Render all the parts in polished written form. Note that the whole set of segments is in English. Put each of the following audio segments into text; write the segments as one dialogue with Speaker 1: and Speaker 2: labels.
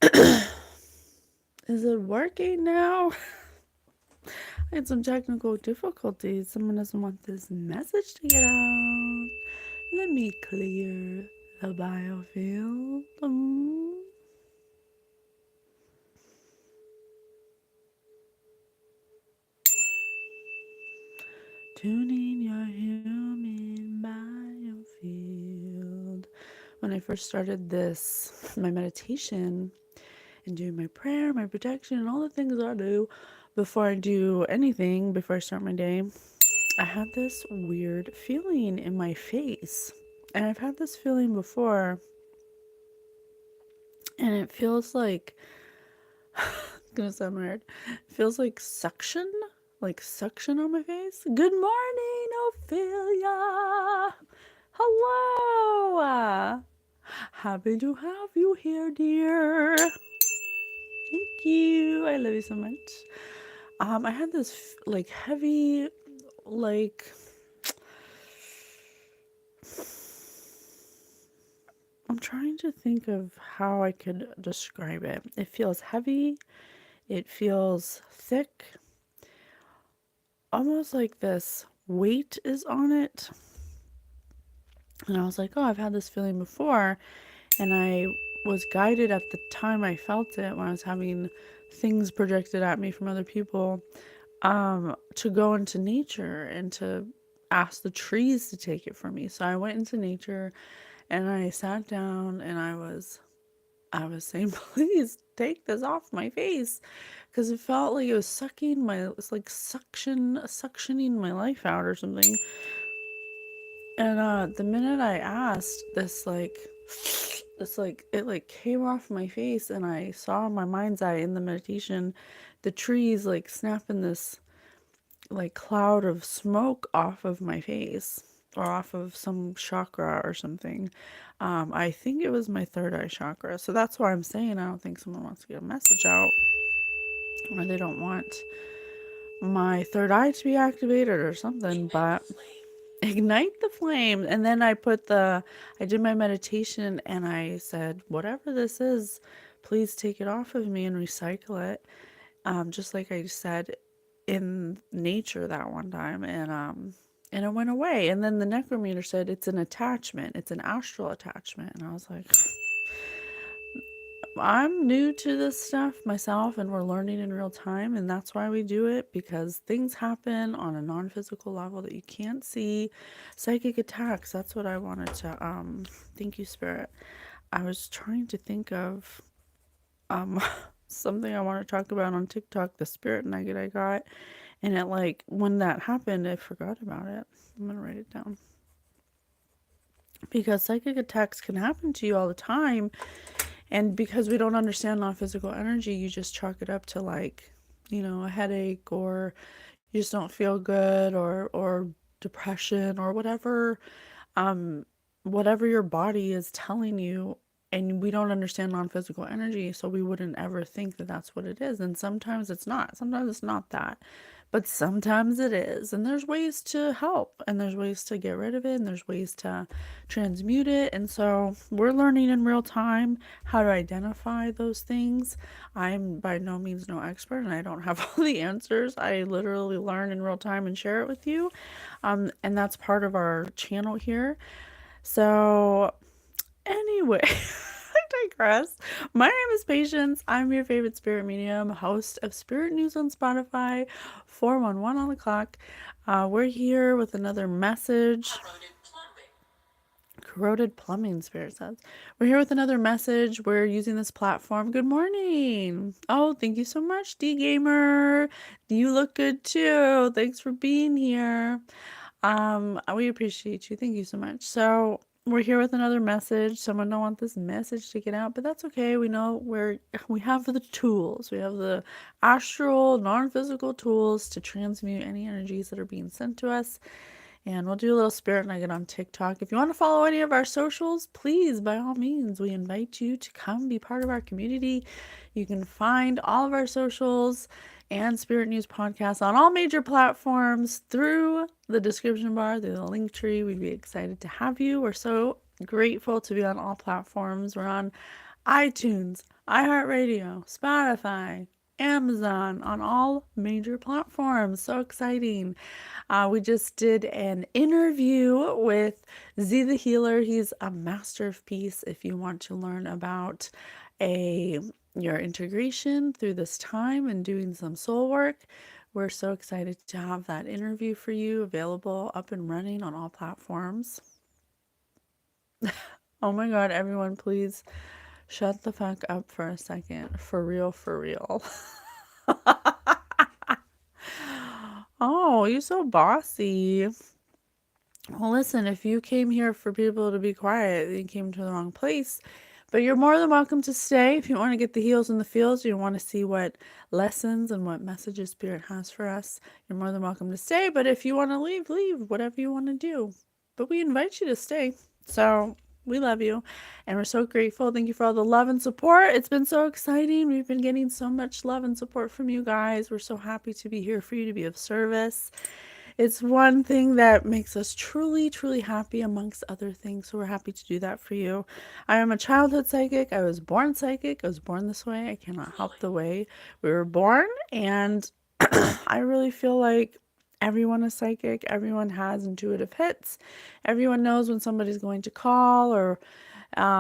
Speaker 1: Is it working now? I had some technical difficulties. Someone doesn't want this message to get out. Let me clear the biofield. Tuning your human biofield. When I first started this, my meditation, and doing my prayer, my protection, and all the things I do before I do anything, before I start my day, I had this weird feeling in my face. And I've had this feeling before, and it feels like, it's gonna sound weird, it feels like suction on my face. Good morning, Ophelia. Hello. Happy to have you here, dear. Thank you. I love you so much. I had this like heavy, like I'm trying to think of how I could describe it. It feels heavy. It feels thick. Almost like this weight is on it. And I was like, oh, I've had this feeling before. And I was guided at the time I felt it when I was having things projected at me from other people, to go into nature and to ask the trees to take it from me. So I went into nature and I sat down and I was saying, please take this off my face. Because it felt like it was it was like suctioning my life out or something. And the minute I asked, it like came off my face, and I saw in my mind's eye in the meditation, the trees like snapping this like cloud of smoke off of my face or off of some chakra or something. I think it was my third eye chakra. So that's why I'm saying I don't think someone wants to get a message out, or they don't want my third eye to be activated or something. But ignite the flame. And then I did my meditation and I said, whatever this is, please take it off of me and recycle it. Just like I said in nature that one time, and it went away. And then the necrometer said it's an attachment, it's an astral attachment. And I was like, I'm new to this stuff myself, and we're learning in real time, and that's why we do it, because things happen on a non-physical level that you can't see. Psychic attacks, that's what I wanted to thank you, Spirit. I was trying to think of something I want to talk about on TikTok, the spirit nugget I got, and it like when that happened, I forgot about it. I'm gonna write it down, because psychic attacks can happen to you all the time. And because we don't understand non-physical energy, you just chalk it up to like, a headache, or you just don't feel good, or depression, or whatever your body is telling you. And we don't understand non-physical energy, so we wouldn't ever think that that's what it is. And sometimes it's not. Sometimes it's not that. But sometimes it is. And there's ways to help, and there's ways to get rid of it, and there's ways to transmute it. And so we're learning in real time how to identify those things. I'm by no means no expert, and I don't have all the answers. I literally learn in real time and share it with you. And that's part of our channel here. So anyway, I digress. My name is Patience. I'm your favorite spirit medium, host of Spirit News on Spotify, 411 on the clock. We're here with another message. Corroded plumbing, Spirit says. We're here with another message. We're using this platform. Good morning. Oh, thank you so much, D Gamer. You look good too. Thanks for being here. We appreciate you. Thank you so much. So we're here with another message. Someone don't want this message to get out, but that's okay. We know we have the tools. We have the astral, non-physical tools to transmute any energies that are being sent to us. And we'll do a little spirit nugget on TikTok. If you want to follow any of our socials, please, by all means, we invite you to come be part of our community. You can find all of our socials and Spirit News podcasts on all major platforms through the description bar, through the link tree. We'd be excited to have you. We're so grateful to be on all platforms. We're on iTunes, iHeartRadio, Spotify, Amazon, on all major platforms. So exciting. We just did an interview with Z the Healer. He's a master of peace. If you want to learn about a your integration through this time and doing some soul work, we're so excited to have that interview for you available up and running on all platforms. Oh my God, everyone, please shut the fuck up for a second. For real, for real. Oh, you're so bossy. Well, listen, if you came here for people to be quiet, you came to the wrong place. But you're more than welcome to stay if you want to get the heels in the fields. You want to see what lessons and what messages Spirit has for us. You're more than welcome to stay. But if you want to leave, leave. Whatever you want to do. But we invite you to stay. So we love you. And we're so grateful. Thank you for all the love and support. It's been so exciting. We've been getting so much love and support from you guys. We're so happy to be here for you, to be of service. It's one thing that makes us truly, truly happy amongst other things. So we're happy to do that for you. I am a childhood psychic. I was born psychic. I was born this way. I cannot help the way we were born. And I really feel like everyone is psychic. Everyone has intuitive hits. Everyone knows when somebody's going to call, or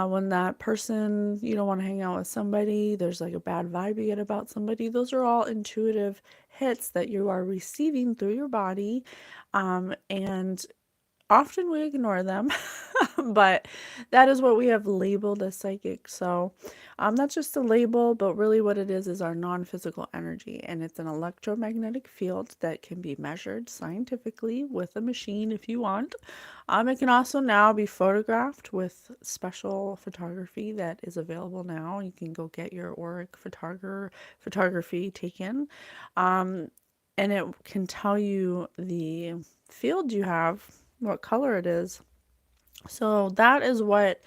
Speaker 1: when that person, you don't want to hang out with somebody, there's like a bad vibe you get about somebody. Those are all intuitive hits that you are receiving through your body. And often we ignore them, but that is what we have labeled as psychic. So that's just a label, but really what it is our non-physical energy, and it's an electromagnetic field that can be measured scientifically with a machine if you want. It can also now be photographed with special photography that is available now. You can go get your auric photography taken, and it can tell you the field you have, what color it is. So that is what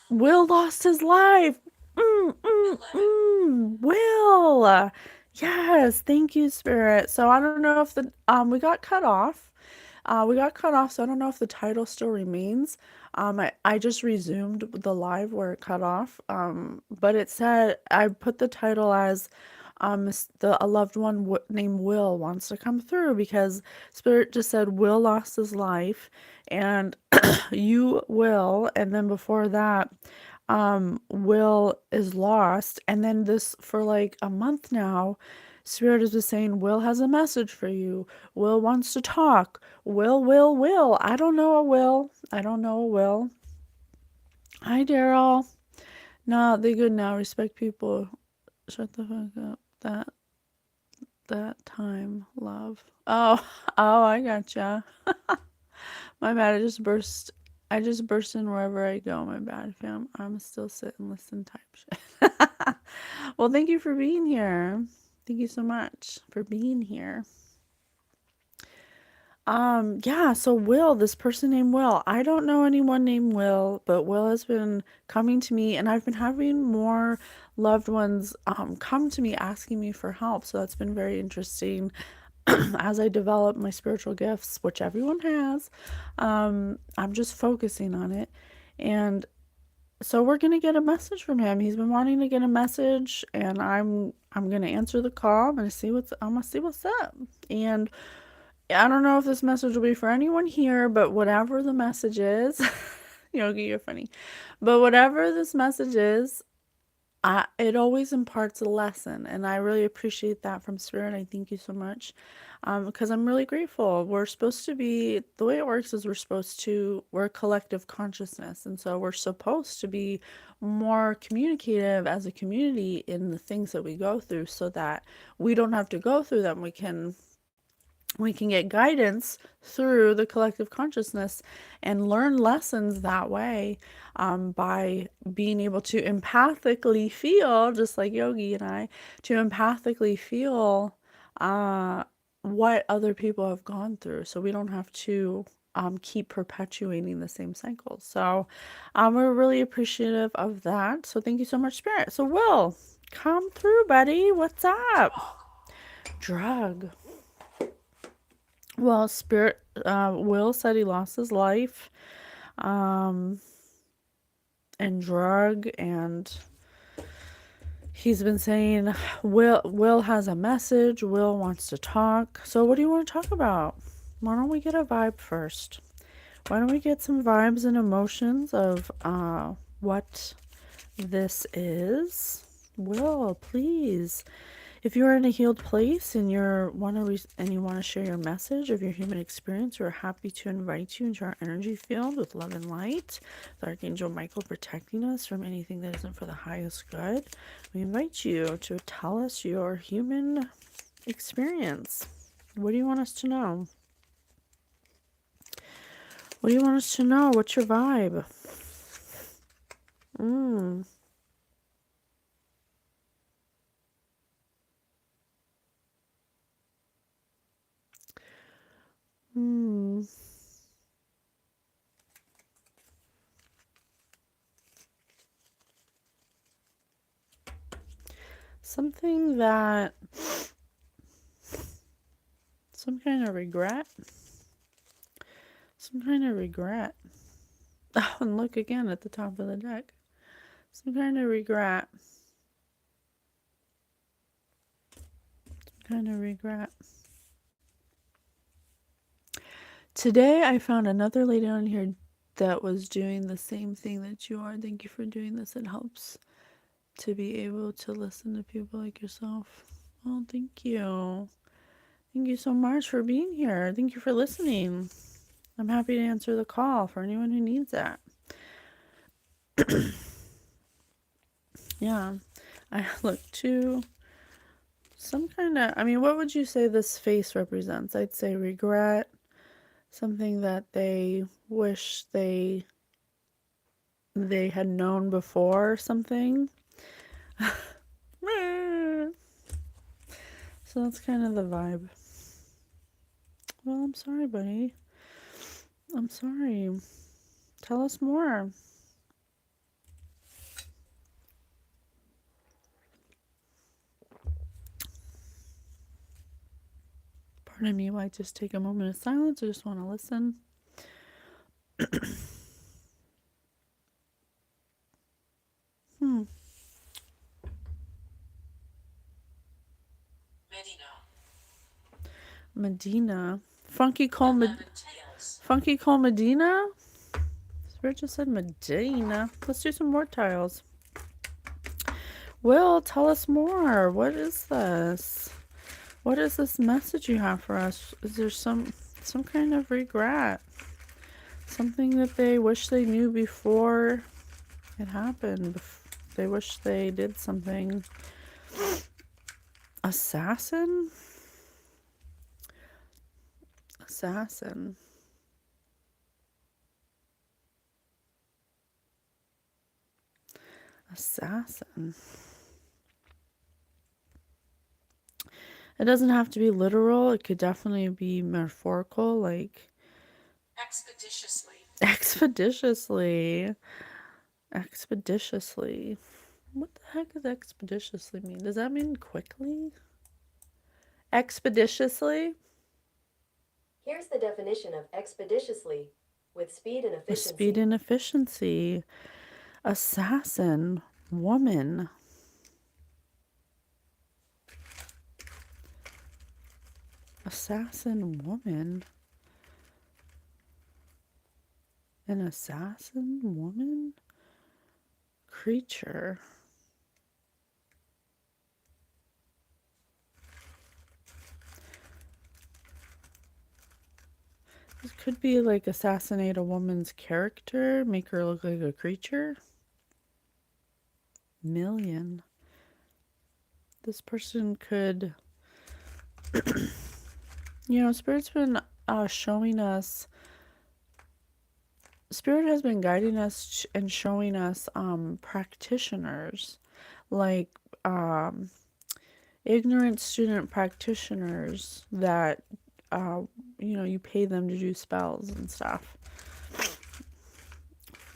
Speaker 1: Will lost his life. Will. Yes, thank you, Spirit. So I don't know if the we got cut off. So I don't know if the title still remains. I just resumed the live where it cut off. But it said I put the title as a loved one named Will wants to come through, because Spirit just said Will lost his life, and you will, and then before that, Will is lost, and then this for like a month now. Spirit is just saying, Will has a message for you. Will wants to talk. Will. I don't know a Will. I don't know a Will. Hi, Daryl. No, they good now. Respect people. Shut the fuck up. That time, love. Oh, oh, I gotcha. My bad. I just burst in wherever I go. My bad, fam. I'm still sit and listen type shit. Well, thank you for being here. Thank you so much for being here. Yeah, so Will, this person named Will. I don't know anyone named Will, but Will has been coming to me, and I've been having more loved ones come to me asking me for help. So that's been very interesting. As I develop my spiritual gifts, which everyone has, I'm just focusing on it. And so we're gonna get a message from him. He's been wanting to get a message, and I'm gonna answer the call. I'm gonna see what's up. And I don't know if this message will be for anyone here, but whatever the message is, Yogi, you're funny. But whatever this message is, it always imparts a lesson, and I really appreciate that from Spirit. I thank you so much, because I'm really grateful. The way it works is we're a collective consciousness, and so we're supposed to be more communicative as a community in the things that we go through, so that we don't have to go through them. We can get guidance through the collective consciousness and learn lessons that way, by being able to empathically feel, just like Yogi and I, to empathically feel what other people have gone through, so we don't have to keep perpetuating the same cycles. So we're really appreciative of that. So thank you so much, Spirit. So Will, come through, buddy. What's up? Drug. Well, Will said he lost his life. Um, and drug, and he's been saying Will has a message. Will wants to talk. So what do you want to talk about? Why don't we get a vibe first? Why don't we get some vibes and emotions of what this is? Will, please. If you're in a healed place and you want to share your message of your human experience, we're happy to invite you into our energy field with love and light. With Archangel Michael protecting us from anything that isn't for the highest good. We invite you to tell us your human experience. What do you want us to know? What do you want us to know? What's your vibe? Mm. Hmm. Something that, some kind of regret. Some kind of regret. Oh, and look again at the top of the deck. Some kind of regret. Some kind of regret. Today I found another lady on here that was doing the same thing that you are. Thank you for doing this. It helps to be able to listen to people like yourself. Oh, thank you. Thank you so much for being here. Thank you for listening. I'm happy to answer the call for anyone who needs that. Yeah. I look to some kind of, I mean, what would you say this face represents? I'd say regret, something that they wish they had known before, something. So that's kind of the vibe. Well, I'm sorry, buddy. I'm sorry. Tell us more. Pardon me, I just take a moment of silence. I just want to listen. Medina. Funky Cole Medina? Spirit just said Medina. Let's do some more tiles. Will, tell us more. What is this? What is this message you have for us? Is there some kind of regret? Something that they wish they knew before it happened. They wish they did something. Assassin? Assassin. Assassin. It doesn't have to be literal. It could definitely be metaphorical, like expeditiously. Expeditiously. What the heck does expeditiously mean? Does that mean quickly? Expeditiously?
Speaker 2: Here's the definition of expeditiously: with speed and efficiency.
Speaker 1: With speed and efficiency. Assassin. Woman. Assassin woman. An assassin woman? Creature. This could be like assassinate a woman's character, make her look like a creature. Million. This person could, Spirit's been showing us, Spirit has been guiding us and showing us practitioners, like ignorant student practitioners that, you pay them to do spells and stuff.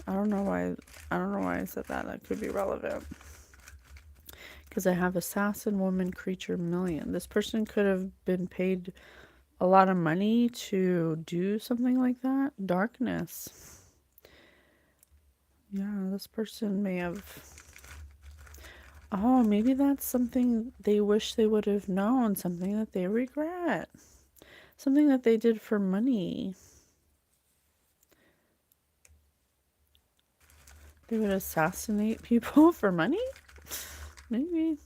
Speaker 1: I don't know why I said that. That could be relevant. Because I have assassin, woman, creature, million. This person could have been paid a lot of money to do something like that. Darkness. Yeah, this person may have. Oh, maybe that's something they wish they would have known, something that they regret, something that they did for money. They would assassinate people for money? Maybe.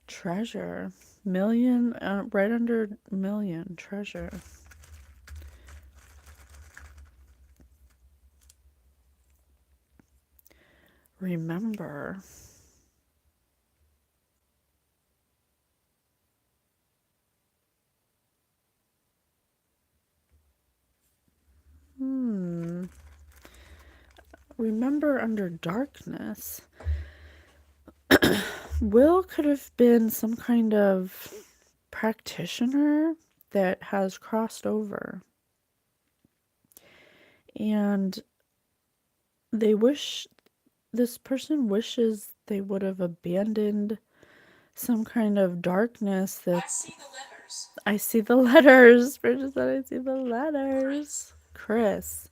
Speaker 1: Treasure. Million, right under million. Treasure. Remember. Hmm. Remember under darkness. Will could have been some kind of practitioner that has crossed over. And they wish, this person wishes they would have abandoned some kind of darkness that. I see the letters. Bridget said, I see the letters. Chris.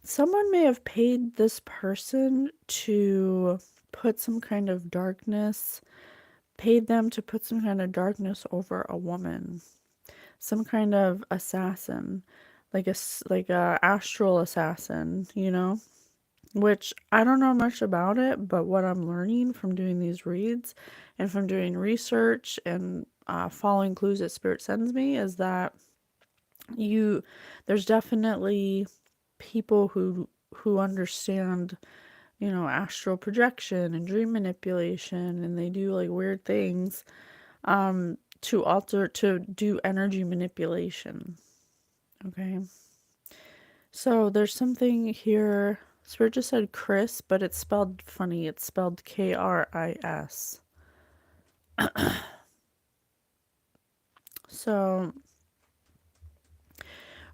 Speaker 1: Someone may have paid this person to put some kind of darkness, paid them to put some kind of darkness over a woman. Some kind of assassin. Like a astral assassin, you know? Which I don't know much about it, but what I'm learning from doing these reads and from doing research and following clues that Spirit sends me is that you there's definitely people who understand, astral projection and dream manipulation, and they do like weird things to do energy manipulation. Okay. So there's something here. Spirit just said Chris, but it's spelled funny. It's spelled Kris. So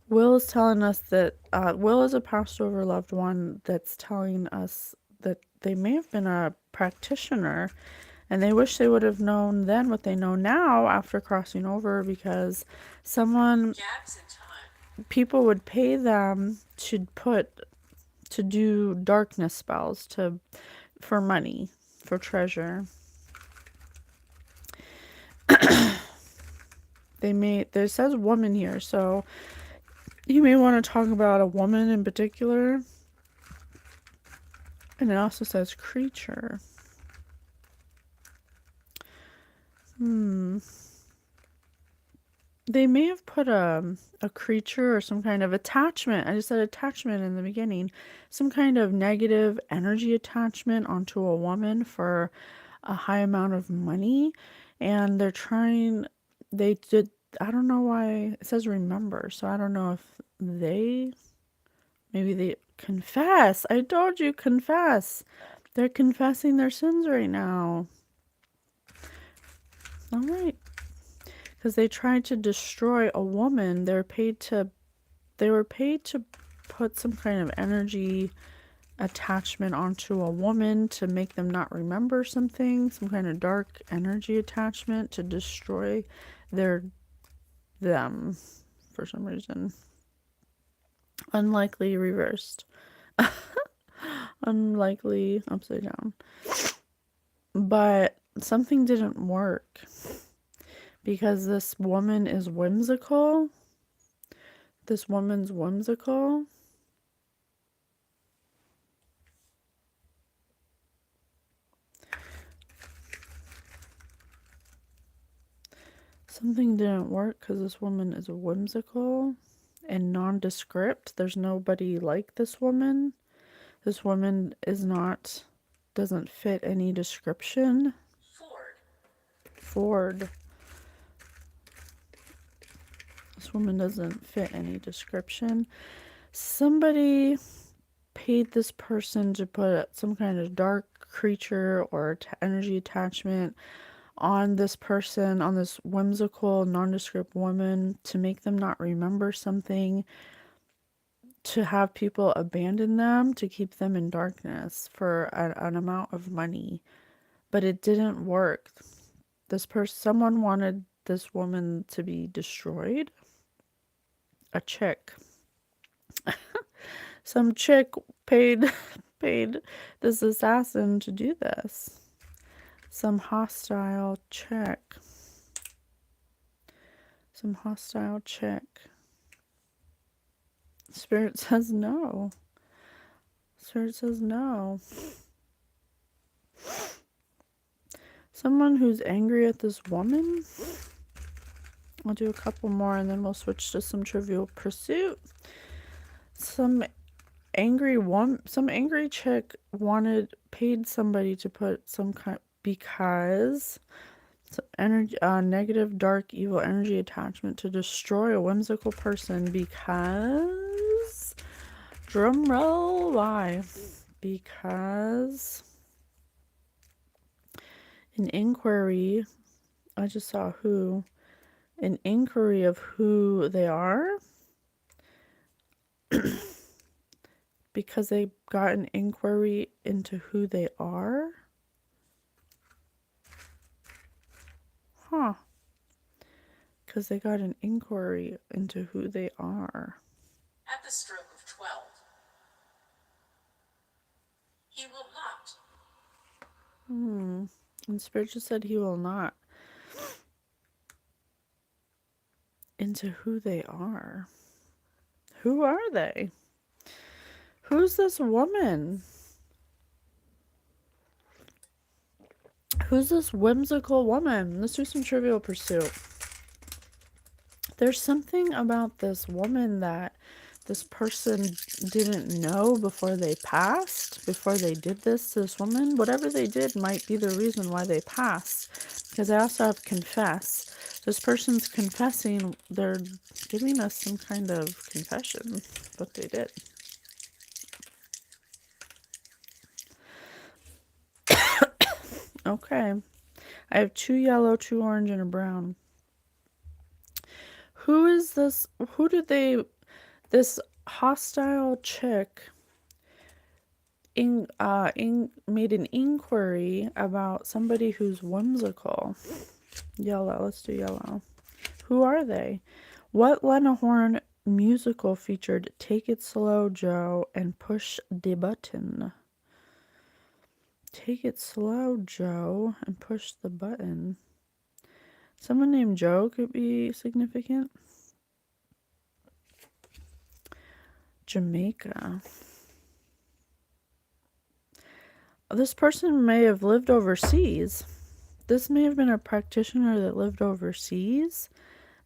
Speaker 1: Will is telling us that Will is a passed over loved one that's telling us that they may have been a practitioner and they wish they would have known then what they know now after crossing over, because someone, people would pay them to do darkness spells for money, for treasure. There says woman here, so you may want to talk about a woman in particular. And it also says creature. They may have put a creature or some kind of attachment. I just said attachment in the beginning. Some kind of negative energy attachment onto a woman for a high amount of money. And they did, I don't know why, it says remember. So I don't know if maybe they confess. I told you, confess. They're confessing their sins right now. All right. Because they tried to destroy a woman. They were paid to put some kind of energy attachment onto a woman to make them not remember something, some kind of dark energy attachment to destroy them for some reason. Unlikely reversed. Unlikely upside down. But something didn't work because this woman is whimsical. This woman's whimsical. Something didn't work because this woman is whimsical and nondescript. There's nobody like this woman. This woman doesn't fit any description. Ford. This woman doesn't fit any description. Somebody paid this person to put some kind of dark creature or energy attachment on this person, on this whimsical, nondescript woman, to make them not remember something, to have people abandon them, to keep them in darkness for an amount of money. But it didn't work. Someone wanted this woman to be destroyed. a chick. Some chick paid paid this assassin to do this. Some hostile chick. Some hostile chick. Spirit says no. Spirit says no. Someone who's angry at this woman. I'll do a couple more and then we'll switch to some Trivial Pursuit. Some angry chick paid somebody to put some kind because energy, negative, dark, evil energy attachment to destroy a whimsical person because, drum roll, why? Because an inquiry, I just saw an inquiry of who they are, because they got an inquiry into who they are. Huh. Because they got an inquiry into who they are.
Speaker 3: At the stroke of 12, he will not.
Speaker 1: And Spirit just said he will not. Into who they are. Who are they? Who's this woman? Who's this whimsical woman? Let's do some Trivial Pursuit. There's something about this woman that this person didn't know before they passed, before they did this to this woman. Whatever they did might be the reason why they passed. Because I also have confess. This person's confessing. They're giving us some kind of confession, what they did. Okay. I have 2 yellow, 2 orange, and a brown. Who is this? This hostile chick made an inquiry about somebody who's whimsical. Yellow, let's do yellow. Who are they? What Lena Horne musical featured Take It Slow, Joe, and Push the Button? Take it slow, Joe, and push the button. Someone named Joe could be significant. Jamaica. This person may have lived overseas. This may have been a practitioner that lived overseas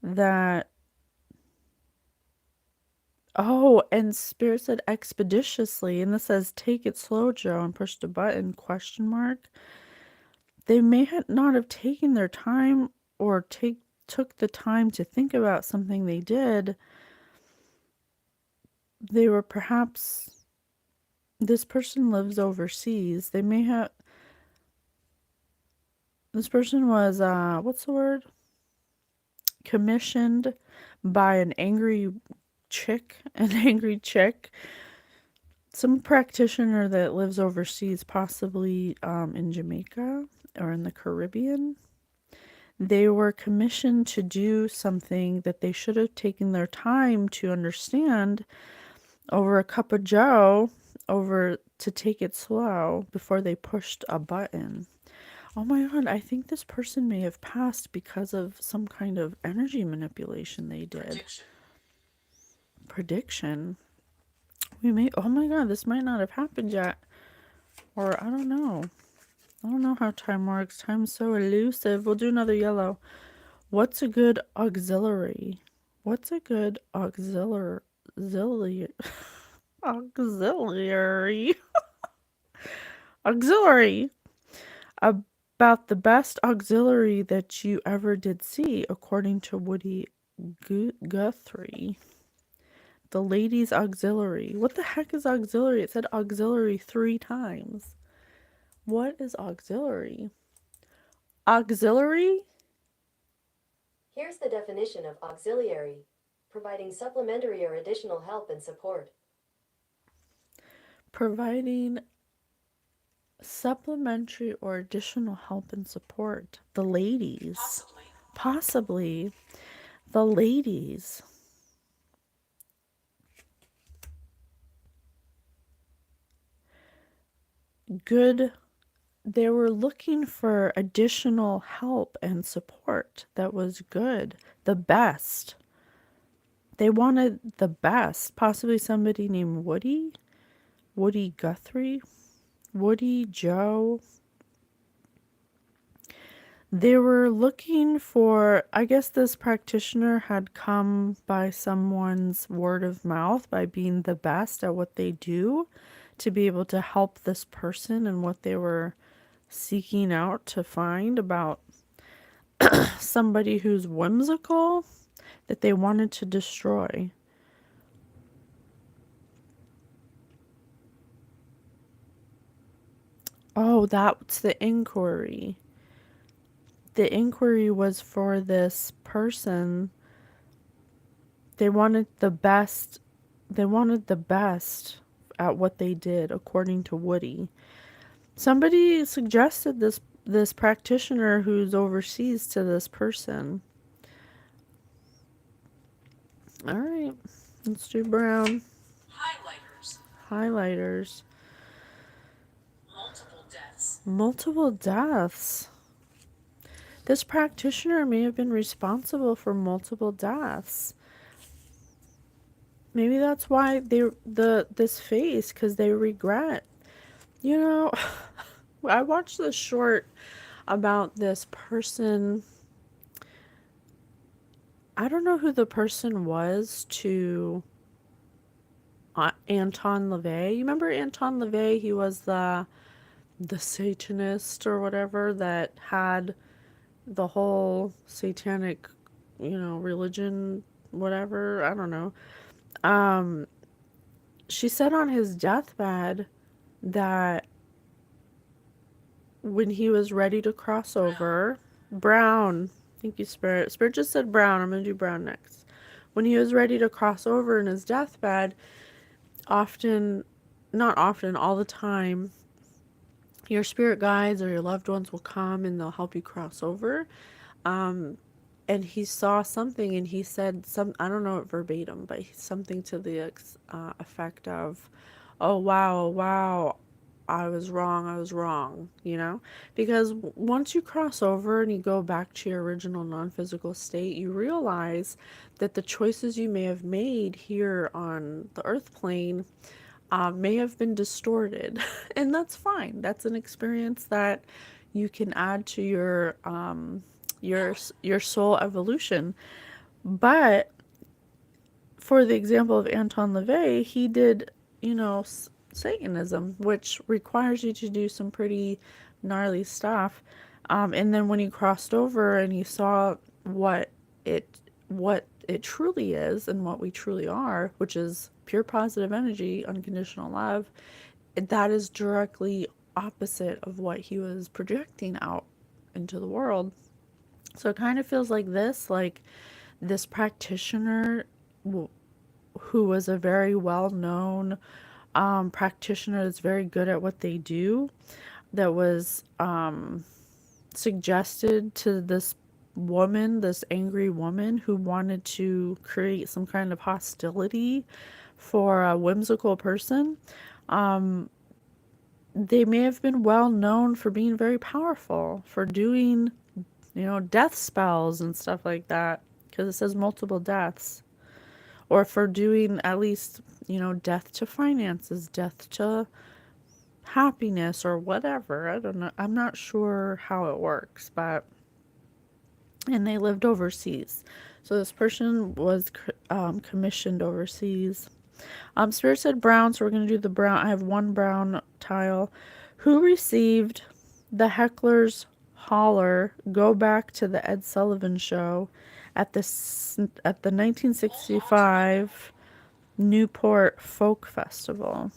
Speaker 1: that... Oh, and Spirit said expeditiously, and this says take it slow, Joe, and push the button, question mark. They may not have taken their time or took the time to think about something they did. They were perhaps... This person lives overseas. They may have... This person was, what's the word? Commissioned by an angry chick. Some practitioner that lives overseas, possibly in Jamaica or in the Caribbean. They were commissioned to do something that they should have taken their time to understand over a cup of joe, to take it slow before they pushed a button. Oh my god, I think this person may have passed because of some kind of energy manipulation they did. Prediction. Oh my god, this might not have happened yet. Or I don't know. I don't know how time works. Time's so elusive. We'll do another yellow. What's a good auxiliary? What's a good auxiliary? Auxiliary. Auxiliary. About the best auxiliary that you ever did see, according to Woody Guthrie. The ladies' auxiliary. What the heck is auxiliary? It said auxiliary 3 times. What is auxiliary? Auxiliary?
Speaker 2: Here's the definition of auxiliary: providing supplementary or additional help and support.
Speaker 1: Providing supplementary or additional help and support. The ladies. Possibly. The ladies. good, they were looking for additional help and support that was good, the best. They wanted the best, possibly somebody named Woody Guthrie, Woody Joe. They were looking for, I guess this practitioner had come by someone's word of mouth by being the best at what they do to be able to help this person and what they were seeking out to find about somebody who's whimsical that they wanted to destroy. Oh, that's the inquiry. The inquiry was for this person. They wanted the best. They wanted the best at what they did, according to Woody. Somebody suggested this practitioner who's overseas to this person. All right, let's do brown.
Speaker 3: Highlighters.
Speaker 1: Highlighters.
Speaker 3: Multiple deaths.
Speaker 1: Multiple deaths. This practitioner may have been responsible for multiple deaths. Maybe that's why this face, because they regret. You know, I watched this short about this person. I don't know who the person was to Anton LaVey. You remember Anton LaVey? He was the Satanist or whatever that had the whole satanic, religion, whatever. I don't know. She said on his deathbed that when he was ready to cross over, brown. Thank you, Spirit. Spirit just said brown. I'm going to do brown next. When he was ready to cross over in his deathbed, often, not often, all the time, your spirit guides or your loved ones will come and they'll help you cross over. And he saw something and he said I don't know it verbatim, but something to the effect of, oh, wow, I was wrong, because once you cross over and you go back to your original non-physical state, you realize that the choices you may have made here on the earth plane may have been distorted. And that's fine. That's an experience that you can add to your soul evolution. But for the example of Anton LaVey, he did, Satanism, which requires you to do some pretty gnarly stuff. And then when he crossed over and he saw what it truly is and what we truly are, which is pure positive energy, unconditional love, that is directly opposite of what he was projecting out into the world. So it kind of feels like this practitioner who was a very well-known practitioner that's very good at what they do, that was suggested to this woman, this angry woman who wanted to create some kind of hostility for a whimsical person. They may have been well known for being very powerful, for doing, death spells and stuff like that, because it says multiple deaths. Or for doing at least, death to finances, death to happiness, or whatever. I don't know. I'm not sure how it works, but. And they lived overseas. So this person was commissioned overseas. Spirit said brown, so we're going to do the brown. I have one brown tile. Who received the heckler's holler, go back to the Ed Sullivan Show at the 1965 Newport Folk Festival?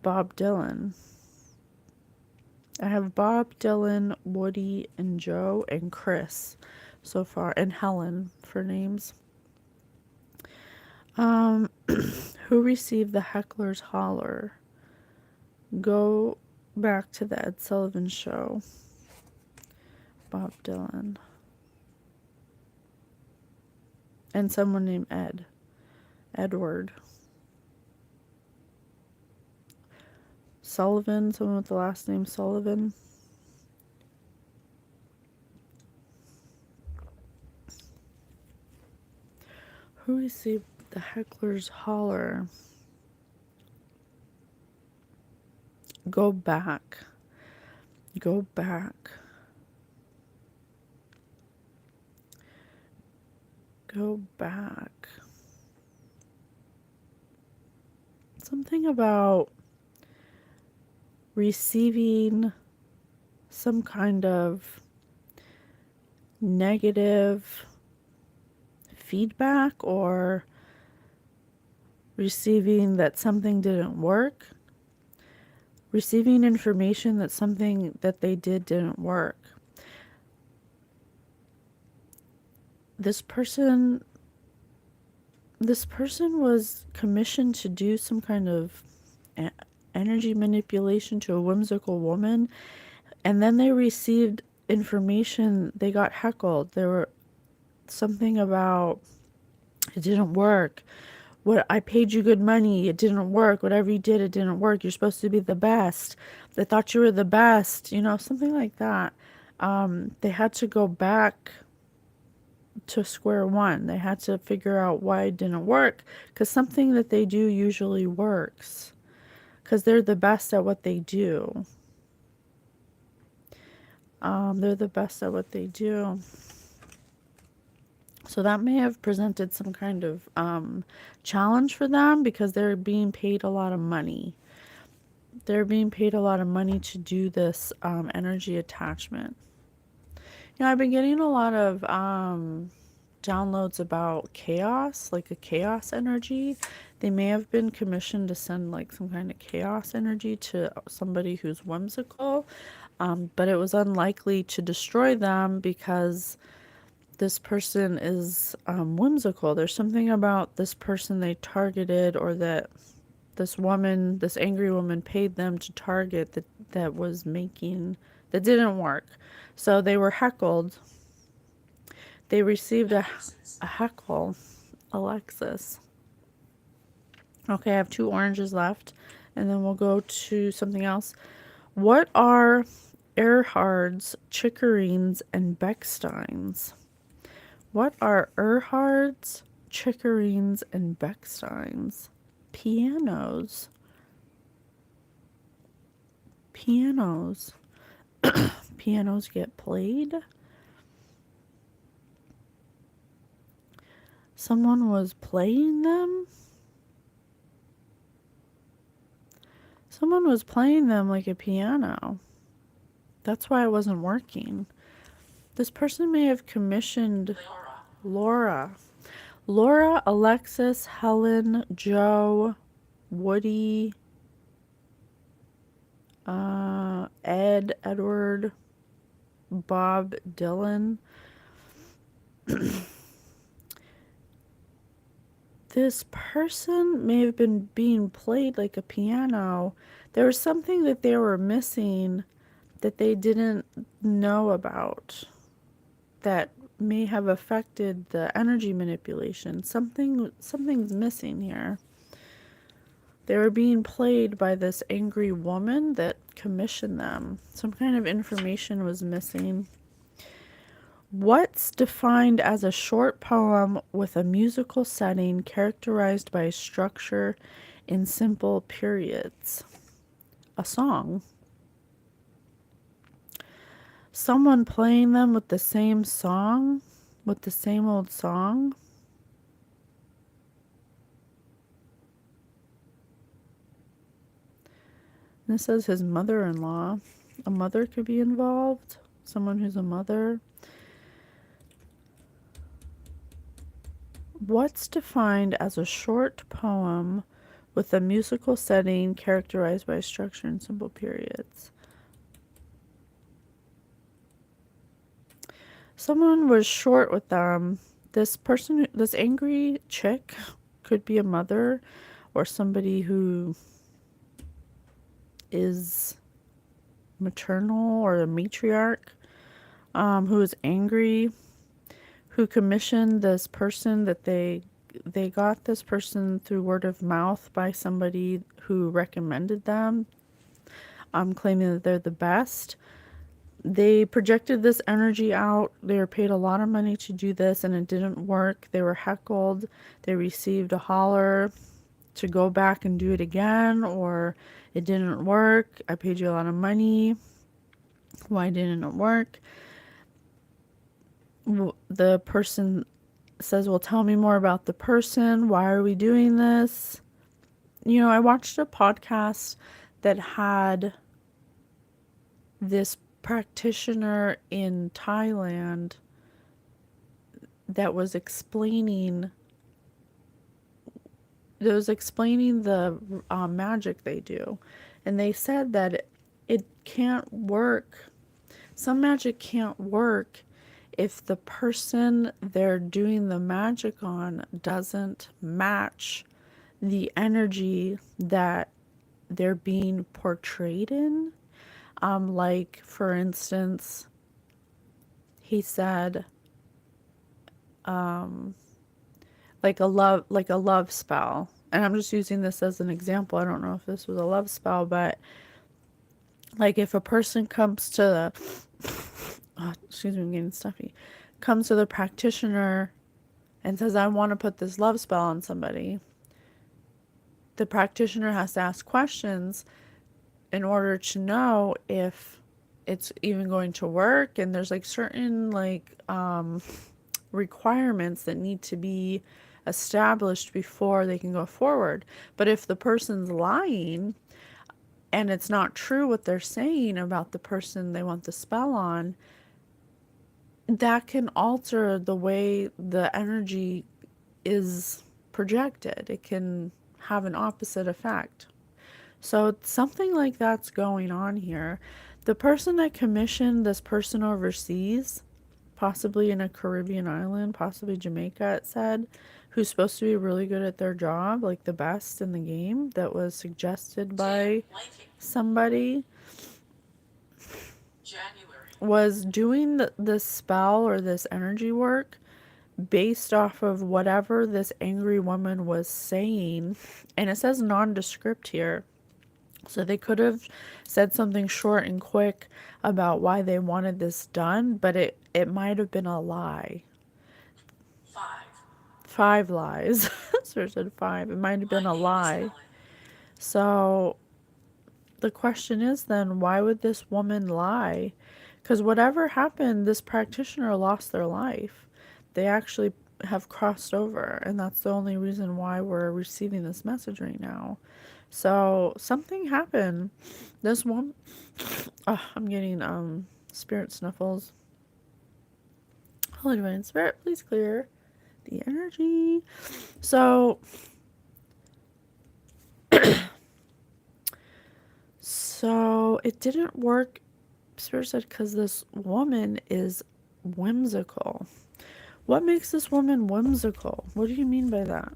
Speaker 1: Bob Dylan. I have Bob Dylan, Woody, and Joe, and Chris so far, and Helen for names. Who received the heckler's holler? Go back to the Ed Sullivan Show. Bob Dylan. And someone named Edward. Sullivan, someone with the last name Sullivan. Who received the heckler's holler? Go back. Go back. Go back. Something about receiving some kind of negative feedback or receiving that something didn't work, receiving information that something that they didn't work. This person was commissioned to do some kind of energy manipulation to a whimsical woman, and then they received information. They got heckled. There were something about it didn't work. What, I paid you good money, it didn't work. Whatever you did, it didn't work. You're supposed to be the best. They thought you were the best, something like that. They had to go back to square one. They had to figure out why it didn't work, because something that they do usually works, because they're the best at what they do. They're the best at what they do. So that may have presented some kind of challenge for them, because they're being paid a lot of money. They're being paid a lot of money to do this energy attachment. I've been getting a lot of downloads about chaos, like a chaos energy. They may have been commissioned to send like some kind of chaos energy to somebody who's whimsical, but it was unlikely to destroy them because this person is whimsical. There's something about this person they targeted, or that this angry woman paid them to target, that didn't work. So they were heckled. They received a heckle. Alexis. Okay, I have 2 oranges left, and then we'll go to something else. What are Erhard's, Chickerines, and Becksteins? What are Erhard's, Chickerines, and Becksteins? Pianos. Pianos. Pianos get played. Someone was playing them. Someone was playing them like a piano. That's why it wasn't working. This person may have commissioned Laura, Alexis, Helen, Joe, Woody, Ed, Edward, Bob, Dylan. This person may have been being played like a piano. There was something that they were missing that they didn't know about that may have affected the energy manipulation. Something's missing here. They were being played by this angry woman that commissioned them. Some kind of information was missing. What's defined as a short poem with a musical setting characterized by structure in simple periods? A song. Someone playing them with the same song, with the same old song. And this says his mother-in-law. A mother could be involved. Someone who's a mother. What's defined as a short poem with a musical setting characterized by structure in simple periods? Someone was short with them. This person, this angry chick, could be a mother or somebody who is maternal or a matriarch, who is angry, who commissioned this person, that they got this person through word of mouth by somebody who recommended them. claiming that they're the best. They projected this energy out. They were paid a lot of money to do this, and it didn't work. They were heckled. They received a holler to go back and do it again, or it didn't work. I paid you a lot of money. Why didn't it work? The person says, well, tell me more about the person. Why are we doing this? You know, I watched a podcast that had this practitioner in Thailand that was explaining the magic they do, and they said that it can't work. Some magic can't work if the person they're doing the magic on doesn't match the energy that they're being portrayed in. Like, for instance, he said, like a love spell. And I'm just using this as an example. I don't know if this was a love spell, but like if a person comes to excuse me, I'm getting stuffy, comes to the practitioner and says, I want to put this love spell on somebody, the practitioner has to ask questions in order to know if it's even going to work. And there's like certain requirements that need to be established before they can go forward. But if the person's lying and it's not true what they're saying about the person they want the spell on, that can alter the way the energy is projected. It can have an opposite effect. So something like that's going on here. The person that commissioned this person overseas, possibly in a Caribbean island, possibly Jamaica, it said, who's supposed to be really good at their job, like the best in the game, that was suggested by somebody, was doing this spell or this energy work based off of whatever this angry woman was saying. And it says nondescript here. So they could have said something short and quick about why they wanted this done, but it might have been a lie. 5 lies. So I said 5. It might have been a lie. So the question is then, why would this woman lie? Because whatever happened, this practitioner lost their life. They actually have crossed over, and that's the only reason why we're receiving this message right now. So something happened. This one, I'm getting spirit sniffles. Holy Divine Spirit, please clear the energy. So it didn't work. Spirit said because this woman is whimsical. What makes this woman whimsical? What do you mean by that?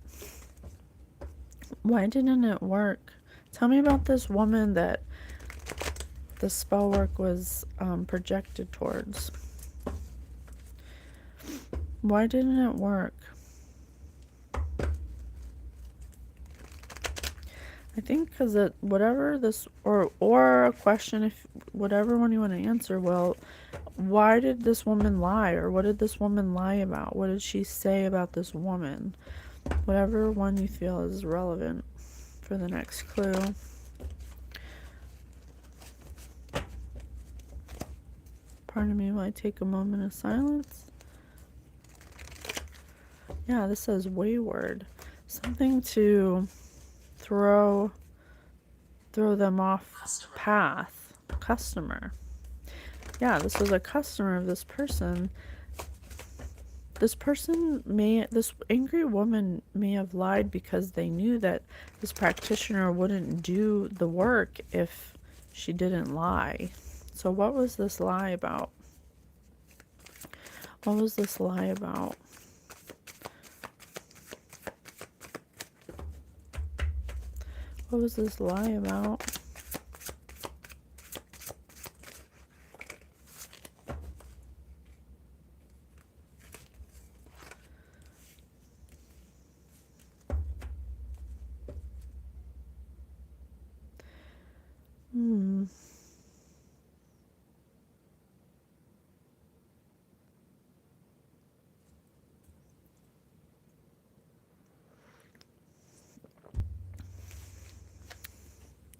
Speaker 1: Why didn't it work? Tell me about this woman that the spell work was projected towards. Why didn't it work? I think because whatever this, or a question, if whatever one you want to answer, well, why did this woman lie? Or what did this woman lie about? What did she say about this woman? Whatever one you feel is relevant for the next clue. Pardon me while I take a moment of silence. Yeah, this says wayward. Something to throw them off path. Customer. Yeah, this was a customer of this person. This angry woman may have lied because they knew that this practitioner wouldn't do the work if she didn't lie. So what was this lie about? What was this lie about? What was this lie about?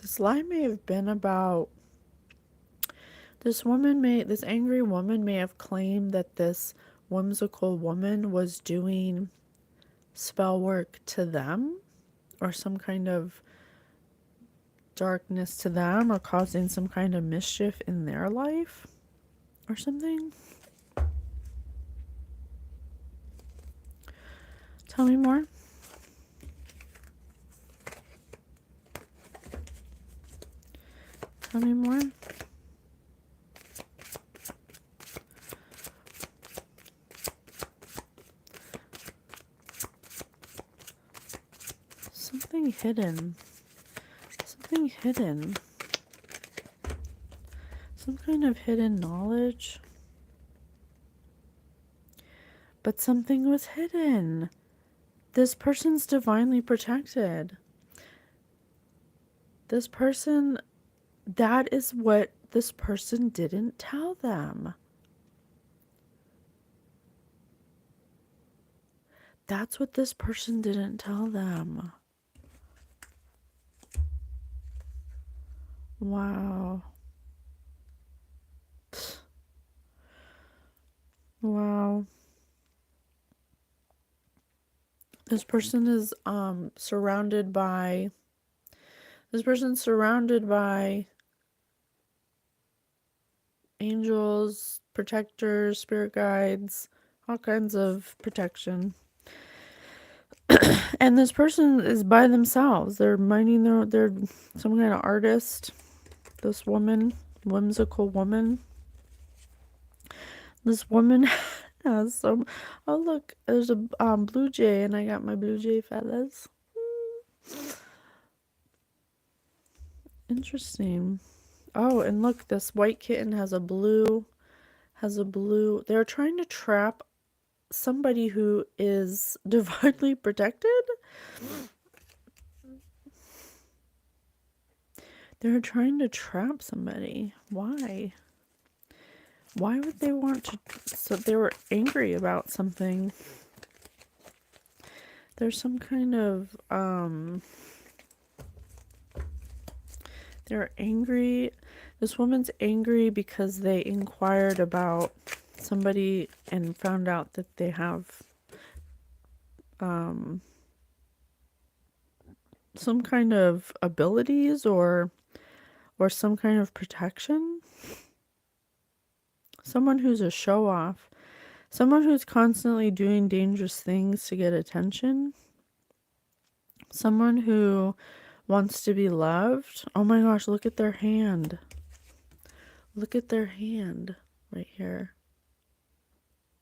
Speaker 1: This lie may have been about this angry woman may have claimed that this whimsical woman was doing spell work to them, or some kind of darkness to them, or causing some kind of mischief in their life or something. Tell me more. Tell me more. Something hidden. Something hidden. Some kind of hidden knowledge. But something was hidden. This person's divinely protected. This person, that is what this person didn't tell them. That's what this person didn't tell them. Wow. Wow. This person is surrounded by angels, protectors, spirit guides, all kinds of protection. And this person is by themselves. They're minding they're some kind of artist. This woman, whimsical woman. This woman has some. Oh look, there's a blue jay, and I got my blue jay feathers. Interesting. Oh, and look, this white kitten has a blue. They're trying to trap somebody who is divinely protected. They're trying to trap somebody. Why? Why would they want to? So they were angry about something. There's some kind of, they're angry. This woman's angry because they inquired about somebody and found out that they have, some kind of abilities or some kind of protection. Someone who's a show-off. Someone who's constantly doing dangerous things to get attention. Someone who wants to be loved. Oh my gosh, look at their hand. Look at their hand right here.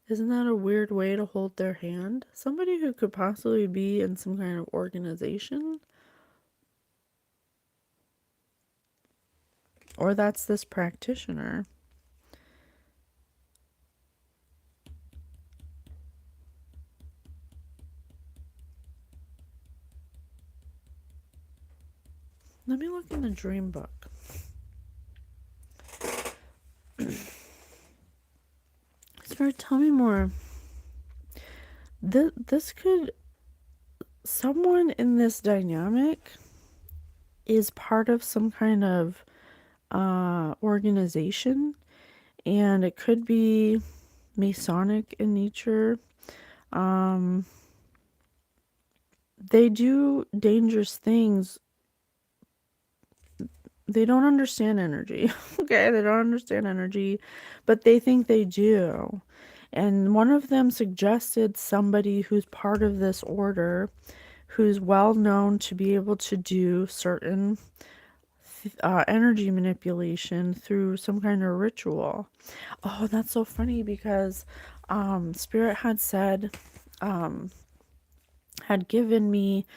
Speaker 1: Isn't that a weird way to hold their hand? Somebody who could possibly be in some kind of organization. Or that's this practitioner. Let me look in the dream book. Spirit, tell me more. This could... Someone in this dynamic is part of some kind of organization. And it could be Masonic in nature. They do dangerous things. They don't understand energy. Okay, they don't understand energy, but they think they do. And one of them suggested somebody who's part of this order, who's well known to be able to do certain energy manipulation through some kind of ritual. Oh, that's so funny because Spirit had said, had given me,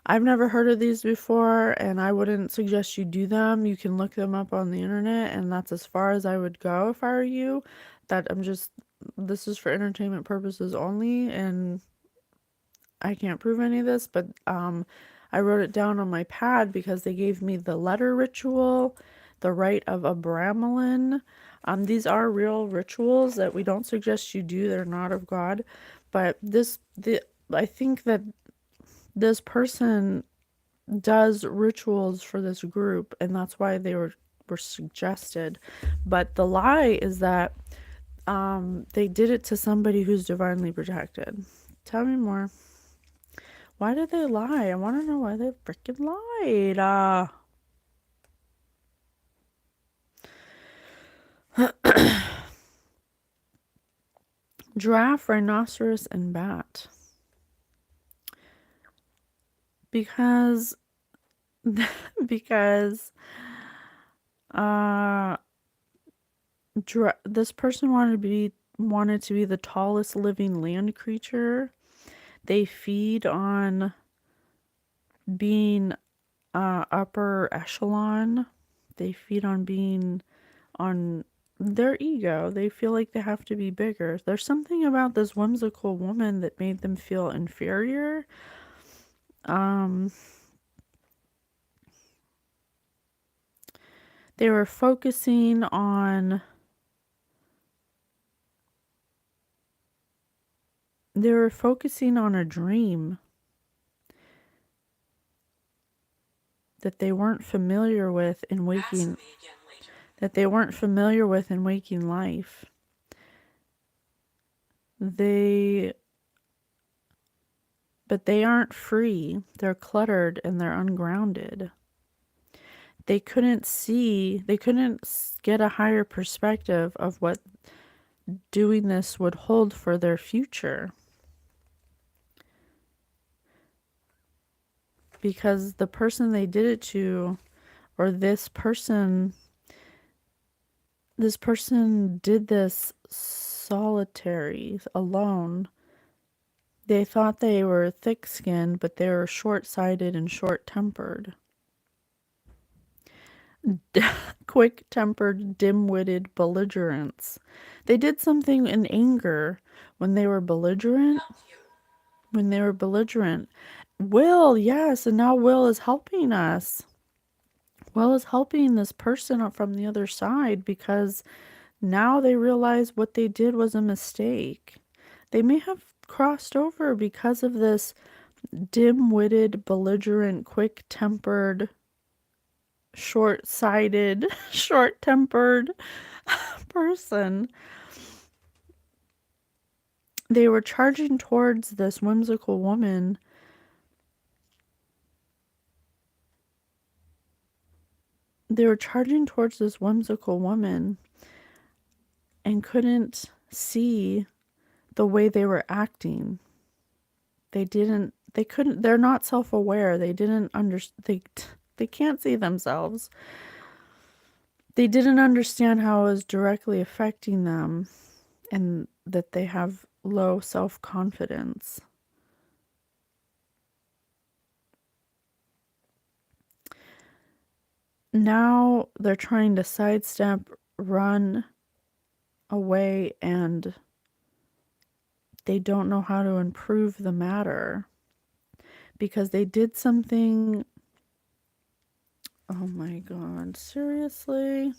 Speaker 1: I've never heard of these before, and I wouldn't suggest you do them. You can look them up on the internet, and that's as far as I would go if I were you. This is for entertainment purposes only, and I can't prove any of this, but I wrote it down on my pad because they gave me the letter ritual, the rite of Abramelin. These are real rituals that we don't suggest you do. They're not of God, but I think that this person, does rituals for this group, and that's why they were suggested. But the lie is that they did it to somebody who's divinely protected. Tell me more. Why did they lie? I want to know why they freaking lied. Giraffe, rhinoceros, and bat. Because because uh this person wanted to be the tallest living land creature. They feed on being upper echelon. They feed on being on their ego. They feel like they have to be bigger. There's something about this whimsical woman that made them feel inferior. They were focusing on a dream that they weren't familiar with in waking life. But they aren't free. They're cluttered and they're ungrounded. They couldn't get a higher perspective of what doing this would hold for their future. Because the person they did it to, or this person did this solitary, alone. They thought they were thick-skinned, but they were short-sighted and short-tempered. Quick-tempered, dim-witted belligerents. They did something in anger when they were belligerent. Will, yes, and now Will is helping us. Will is helping this person up from the other side because now they realize what they did was a mistake. They may have crossed over because of this dim-witted, belligerent, quick-tempered, short-sighted, short-tempered person. They were charging towards this whimsical woman. And couldn't see the way they were acting. They're not self-aware. They can't see themselves. They didn't understand how it was directly affecting them and that they have low self-confidence. Now they're trying to sidestep, run away, and they don't know how to improve the matter because they did something. Oh my God, seriously?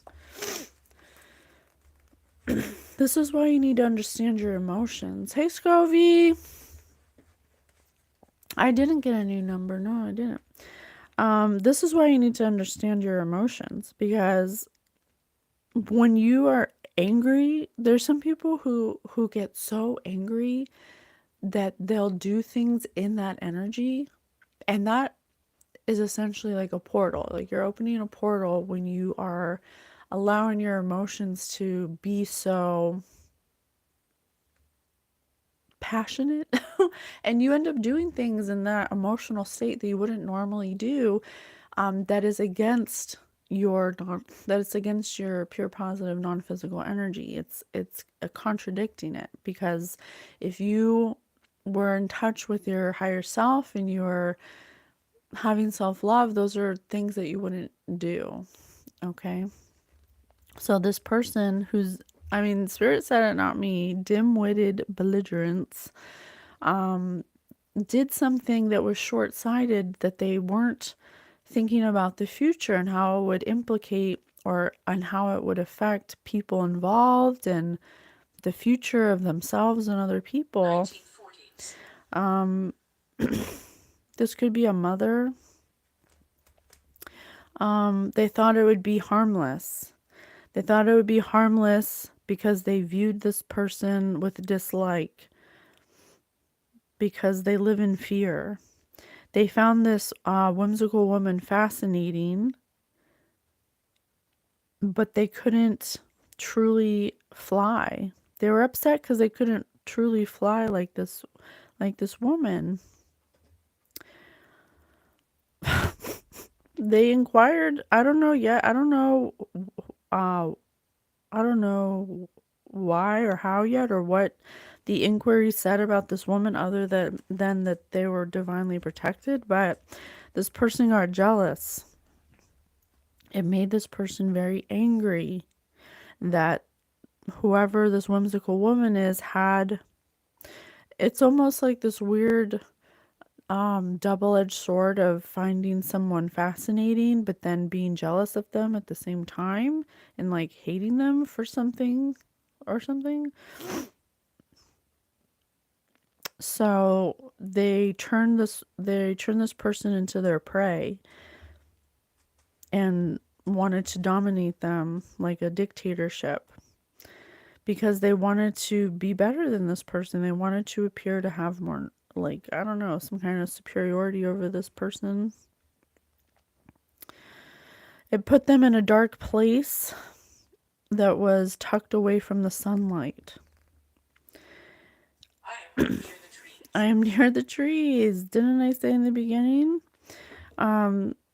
Speaker 1: This is why you need to understand your emotions. Hey, Scovie. I didn't get a new number. No, I didn't. This is why you need to understand your emotions, because when you are angry, there's some people who get so angry that they'll do things in that energy, and that is essentially like a portal. Like you're opening a portal when you are allowing your emotions to be so passionate and you end up doing things in that emotional state that you wouldn't normally do, that is against your pure positive non-physical energy. It's contradicting it, because if you were in touch with your higher self and you're having self-love, those are things that you wouldn't do. Okay, so this person Spirit said it, not me, dim-witted belligerents, did something that was short-sighted, that they weren't thinking about the future and how it would implicate and how it would affect people involved and the future of themselves and other people.
Speaker 3: 1940s.
Speaker 1: This could be a mother They thought it would be harmless. They thought it would be harmless because they viewed this person with dislike, because they live in fear. They found this whimsical woman fascinating, but they couldn't truly fly. They were upset because they couldn't truly fly like this woman. They inquired, I don't know yet. Uh I don't know why or how yet, or what the inquiry said about this woman, other than that they were divinely protected, but this person got jealous. It made this person very angry that whoever this whimsical woman is had, it's almost like this weird double-edged sword of finding someone fascinating but then being jealous of them at the same time, and like hating them for something or something. So they turned this person into their prey and wanted to dominate them like a dictatorship, because they wanted to be better than this person. They wanted to appear to have more, like, I don't know, some kind of superiority over this person. It put them in a dark place that was tucked away from the sunlight.
Speaker 3: I am near the trees.
Speaker 1: I am near the trees. Didn't I say in the beginning?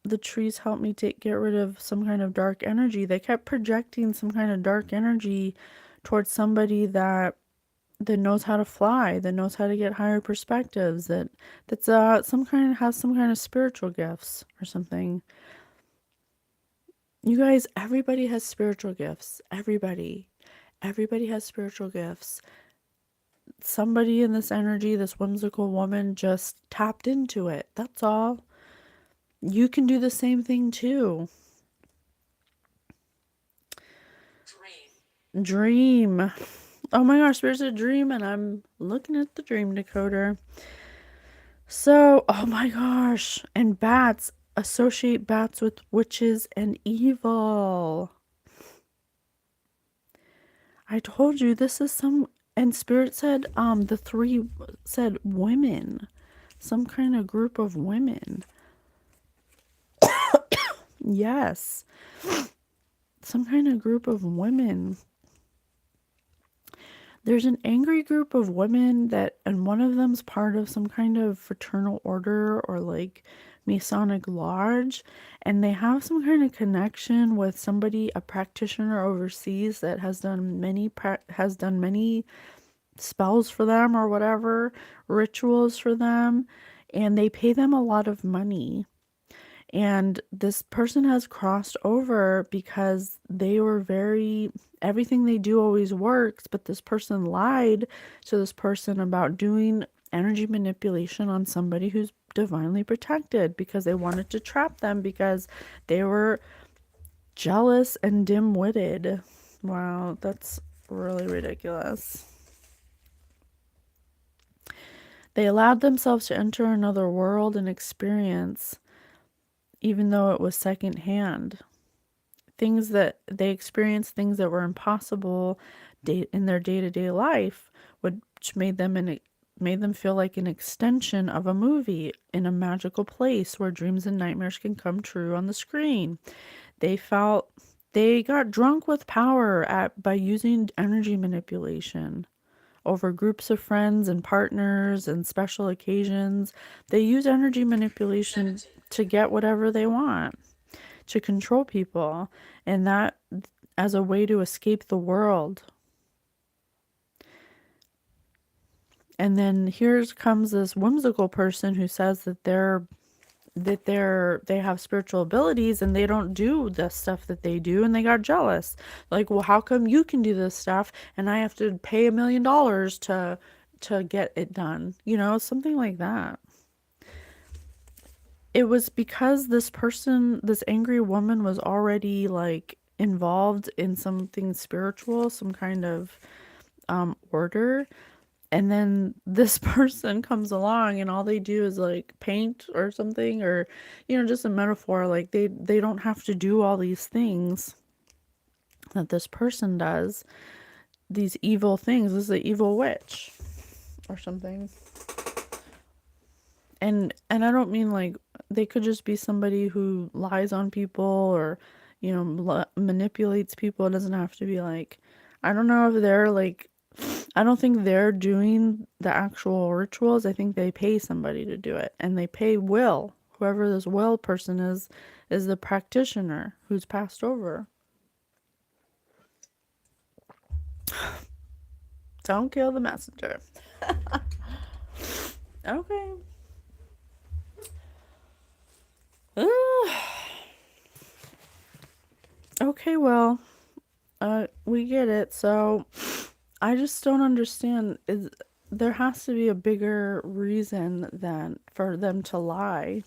Speaker 1: The trees helped me get rid of some kind of dark energy. They kept projecting some kind of dark energy towards somebody that knows how to fly, that knows how to get higher perspectives, that's some kind, has some kind of spiritual gifts or something. You guys, everybody has spiritual gifts. Everybody has spiritual gifts. Somebody in this energy, this whimsical woman, just tapped into it. That's all. You can do the same thing too. Dream. Oh my gosh, there's a dream, and I'm looking at the dream decoder. So, oh my gosh, and bats. Associate bats with witches and evil. I told you this is some, and Spirit said, the three said women. Some kind of group of women. Yes. Some kind of group of women. There's an angry group of women and one of them's part of some kind of fraternal order or like Masonic lodge, and they have some kind of connection with somebody, a practitioner overseas that has done many spells for them or whatever, rituals for them, and they pay them a lot of money. And this person has crossed over because everything they do always works, but this person lied to this person about doing energy manipulation on somebody who's divinely protected, because they wanted to trap them because they were jealous and dim-witted. Wow, that's really ridiculous. They allowed themselves to enter another world and experience, even though it was secondhand. Things that they experienced, things that were impossible in their day-to-day life, which made them feel like an extension of a movie in a magical place where dreams and nightmares can come true on the screen. They got drunk with power by using energy manipulation over groups of friends and partners and special occasions. They use energy manipulation to get whatever they want, to control people, and that as a way to escape the world. And then here comes this whimsical person who says that they have spiritual abilities and they don't do the stuff that they do, and they got jealous. Like, well, how come you can do this stuff and I have to pay $1 million to get it done? You know, something like that. It was because this angry woman was already like involved in something spiritual, some kind of order, And then this person comes along and all they do is like paint or something, or just a metaphor, like they don't have to do all these things that this person does, these evil things. This is an evil witch or something. And I don't mean like they could just be somebody who lies on people or manipulates people. It doesn't have to be like, I don't know if they're like, I don't think they're doing the actual rituals. I think they pay somebody to do it, and they pay Will. Whoever this Will person is the practitioner who's passed over. Don't kill the messenger. Okay. Okay, well, we get it. So I just don't understand. There has to be a bigger reason than for them to lie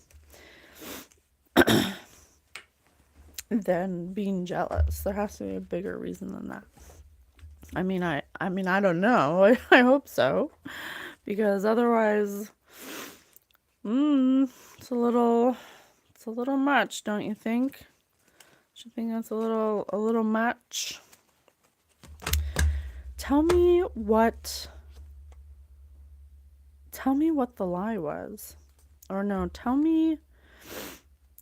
Speaker 1: than being jealous. There has to be a bigger reason than that. I mean, I don't know. I hope so, because otherwise, it's a little much, don't you think? Do you think that's a little much? Tell me what the lie was. Or no, tell me,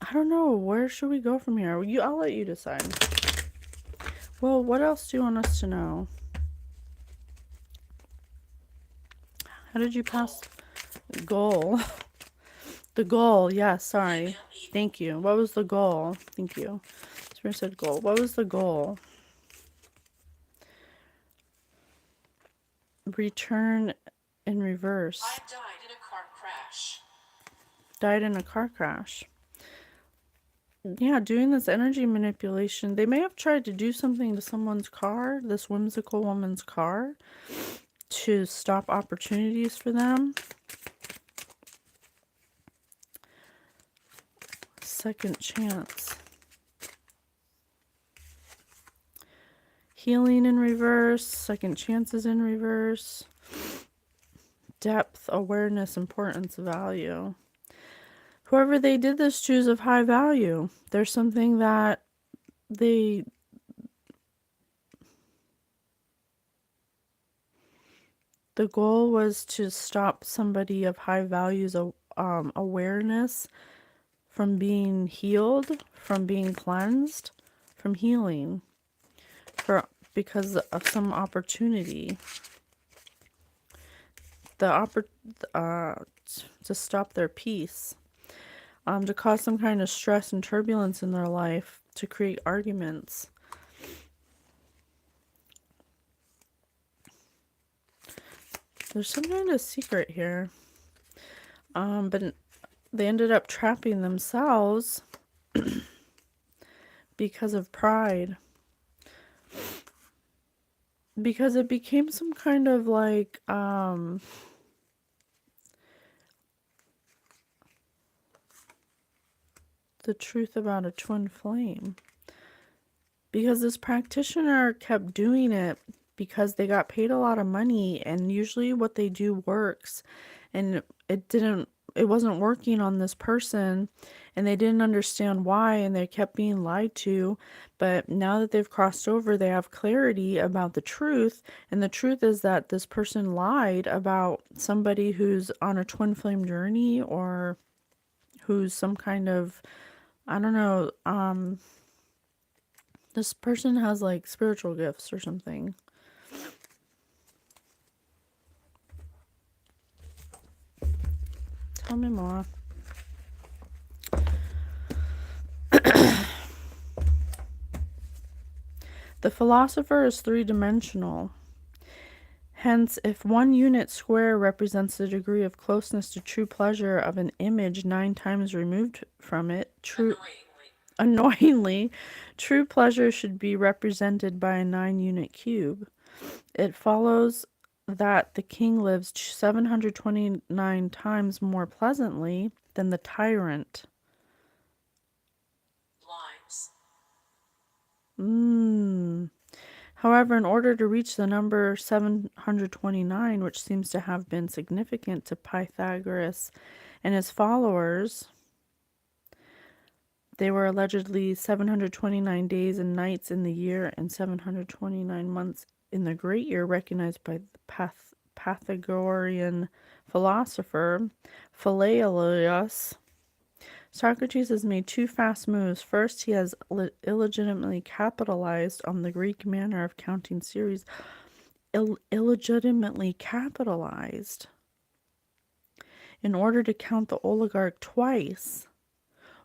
Speaker 1: I don't know, where should we go from here? I'll let you decide. Well, what else do you want us to know? How did you pass goal? The goal, yeah, sorry. Thank you. What was the goal? Thank you. Spirit said goal. What was the goal? Return in reverse.
Speaker 3: I died in a car crash.
Speaker 1: Died in a car crash. Yeah, doing this energy manipulation. They may have tried to do something to someone's car, this whimsical woman's car, to stop opportunities for them. Second chance. Healing in reverse. Second chances in reverse. Depth, awareness, importance, value. Whoever they did this to is of high value. There's something that the goal was to stop somebody of high values awareness from being healed, from being cleansed, from healing, because of some opportunity. To stop their peace, to cause some kind of stress and turbulence in their life, to create arguments. There's some kind of secret here. But they ended up trapping themselves because of pride. Because it became some kind of like, the truth about a twin flame. Because this practitioner kept doing it because they got paid a lot of money, and usually what they do works, and it wasn't working on this person, and they didn't understand why, and they kept being lied to. But now that they've crossed over, they have clarity about the truth, and the truth is that this person lied about somebody who's on a twin flame journey, or who's some kind of, I don't know, this person has like spiritual gifts or something. Tell me more. The philosopher is three-dimensional. Hence, if 1 unit square represents the degree of closeness to true pleasure of an image 9 times removed from it, annoyingly, true pleasure should be represented by a 9-unit cube. It follows that the king lives 729 times more pleasantly than the tyrant.
Speaker 3: Limes.
Speaker 1: However, in order to reach the number 729, which seems to have been significant to Pythagoras and his followers, they were allegedly 729 days and nights in the year and 729 months in the great year, recognized by the Pythagorean philosopher Philolaus. Socrates has made two fast moves. First, he has illegitimately capitalized on the Greek manner of counting series. Illegitimately capitalized in order to count the oligarch twice.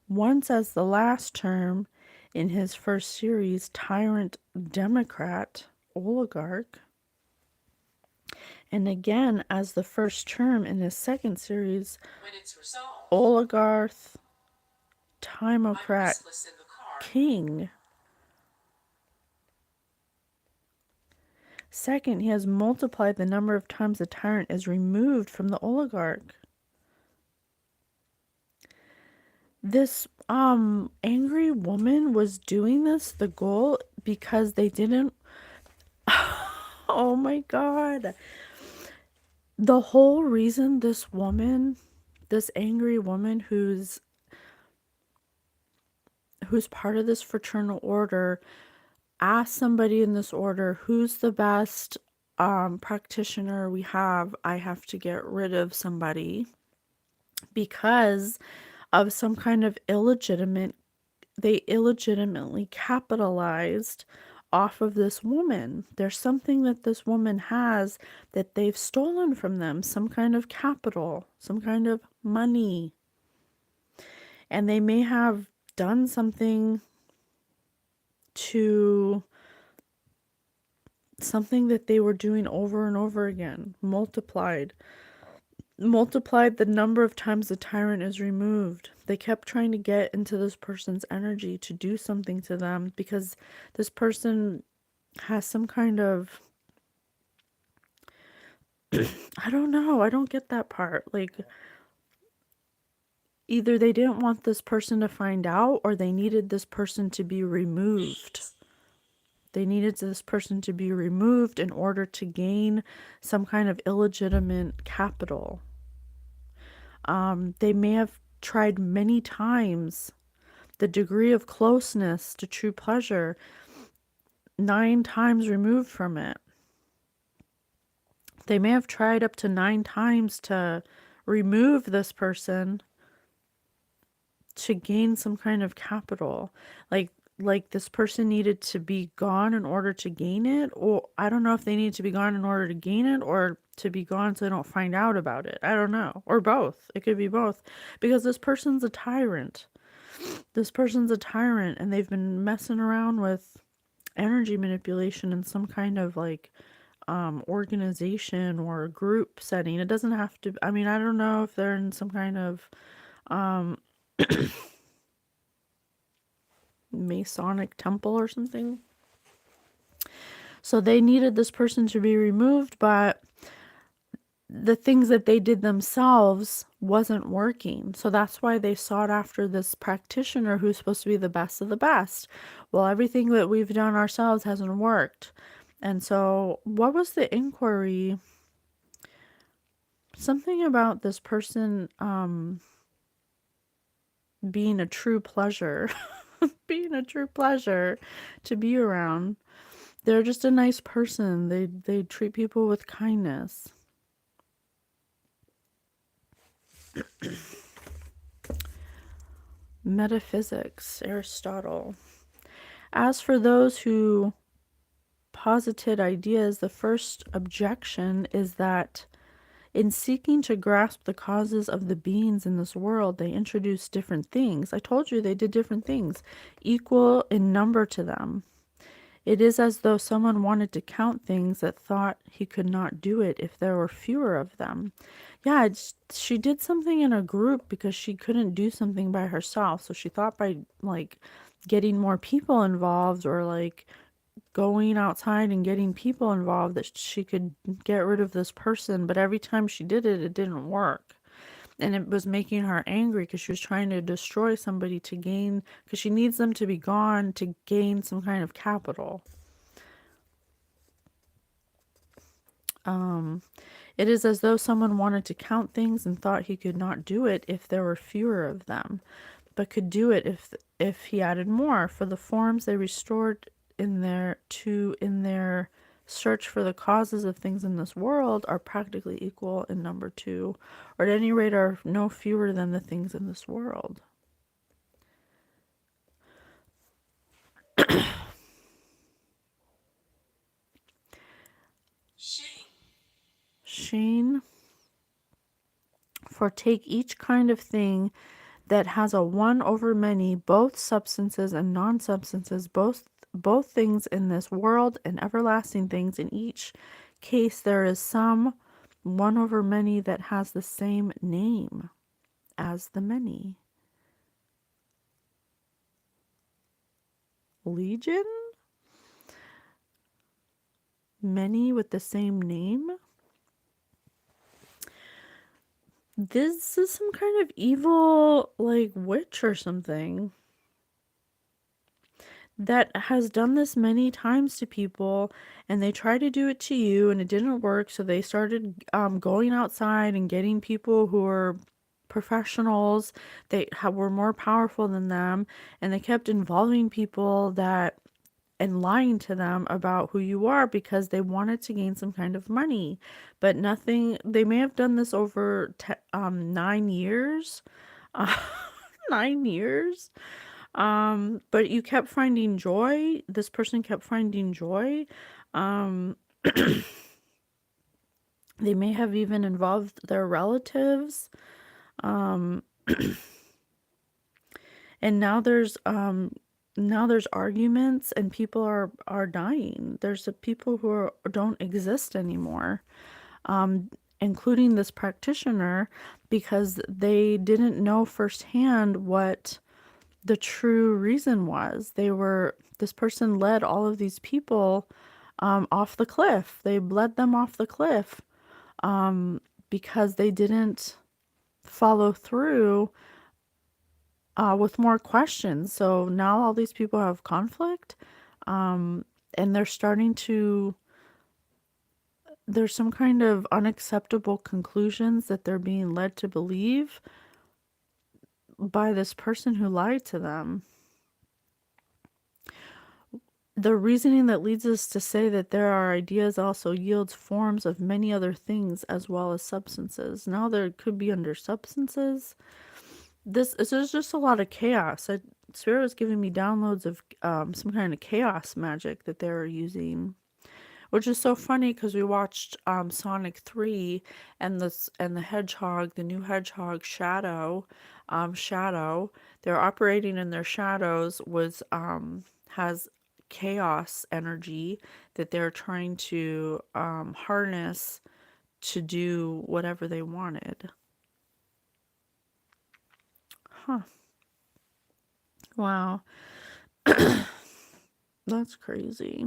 Speaker 1: Once as the last term in his first series, tyrant, democrat, oligarch, and again as the first term in his second series,
Speaker 3: When it's resolved,
Speaker 1: oligarch,
Speaker 3: I'm
Speaker 1: timocrat,
Speaker 3: restless in the car.
Speaker 1: king. Second, he has multiplied the number of times the tyrant is removed from the oligarch. This angry woman was doing this, the goal, because they didn't. Oh my god. The whole reason this woman, this angry woman who's part of this fraternal order, asked somebody in this order, who's the best practitioner we have? I have to get rid of somebody because of some kind of they illegitimately capitalized off of this woman. There's something that this woman has that they've stolen from them, some kind of capital, some kind of money. And they may have done something to something that they were doing over and over again, multiplied the number of times the tyrant is removed. They kept trying to get into this person's energy to do something to them because this person has some kind of, I don't know, I don't get that part. Like, either they didn't want this person to find out or they needed this person to be removed. They needed this person to be removed in order to gain some kind of illegitimate capital. They may have tried many times the degree of closeness to true pleasure, 9 times removed from it. They may have tried up to 9 times to remove this person to gain some kind of capital. Like this person needed to be gone in order to gain it, or I don't know if they need to be gone in order to gain it or to be gone so they don't find out about it. I don't know. Or both. It could be both. Because this person's a tyrant. And they've been messing around with energy manipulation in some kind of like organization or group setting. It doesn't have to, I mean, I don't know if they're in some kind of Masonic temple or something. So they needed this person to be removed, but the things that they did themselves wasn't working. So that's why they sought after this practitioner who's supposed to be the best of the best. Well, everything that we've done ourselves hasn't worked. And so what was the inquiry? Something about this person being a true pleasure. Being a true pleasure to be around. They're just a nice person. They treat people with kindness. Metaphysics, Aristotle. As for those who posited ideas, the first objection is that in seeking to grasp the causes of the beings in this world, they introduced different things. I told you they did different things, equal in number to them. It is as though someone wanted to count things that thought he could not do it if there were fewer of them. Yeah, she did something in a group because she couldn't do something by herself. So she thought by like getting more people involved or like going outside and getting people involved that she could get rid of this person. But every time she did it, it didn't work. And it was making her angry because she was trying to destroy somebody to gain, because she needs them to be gone to gain some kind of capital. It is as though someone wanted to count things and thought he could not do it if there were fewer of them, but could do it if he added more. For the forms they restored in their search for the causes of things in this world are practically equal in number to, or at any rate are no fewer than the things in this world. Shane, for take each kind of thing that has a one over many, both substances and non-substances, both things in this world and everlasting things. In each case there is some one over many that has the same name as the many. Legion? Many with the same name? This is some kind of evil, like, witch or something that has done this many times to people, and they tried to do it to you and it didn't work, so they started going outside and getting people who were professionals, were more powerful than them, and they kept involving people that and lying to them about who you are because they wanted to gain some kind of money. But nothing, they may have done this over 9 years. 9 years. But you kept finding joy. This person kept finding joy. They may have even involved their relatives. And now there's arguments and people are dying. There's people who don't exist anymore, including this practitioner, because they didn't know firsthand what the true reason was. This person led all of these people off the cliff. They led them off the cliff because they didn't follow through with more questions. So now all these people have conflict, and there's some kind of unacceptable conclusions that they're being led to believe by this person who lied to them. The reasoning that leads us to say that there are ideas also yields forms of many other things as well as substances. Now there could be under substances. There's just a lot of chaos. Spirit was giving me downloads of some kind of chaos magic that they were using, which is so funny because we watched Sonic 3 and the hedgehog, the new hedgehog Shadow, they're operating in their shadows has chaos energy that they're trying to harness to do whatever they wanted. Huh. Wow. That's crazy.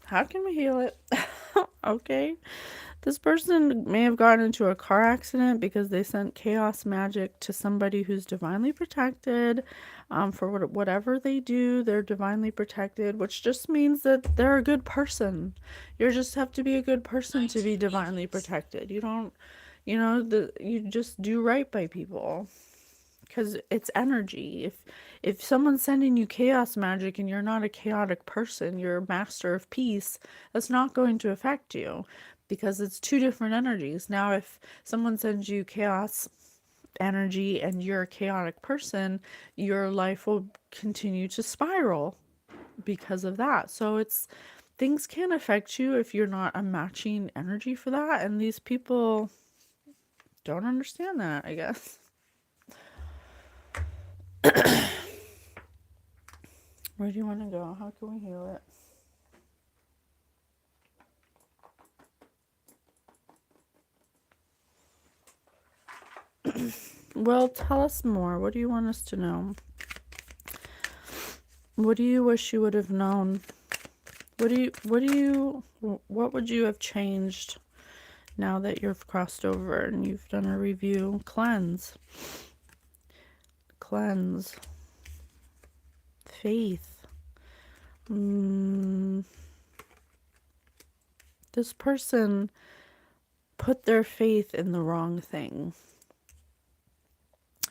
Speaker 1: How can we heal it? Okay. This person may have gotten into a car accident because they sent chaos magic to somebody who's divinely protected. For whatever they do, they're divinely protected, which just means that they're a good person. You just have to be a good person to be divinely protected. You don't, you just do right by people. Because it's energy. If someone's sending you chaos magic and you're not a chaotic person, you're a master of peace, that's not going to affect you because it's two different energies. Now, if someone sends you chaos energy and you're a chaotic person, your life will continue to spiral because of that. So things can affect you if you're not a matching energy for that. And these people don't understand that, I guess. Where do you want to go? How can we heal it? Well, tell us more. What do you want us to know? What do you wish you would have known? What would you have changed now that you've crossed over and you've done a review? Cleanse. Faith. This person put their faith in the wrong thing.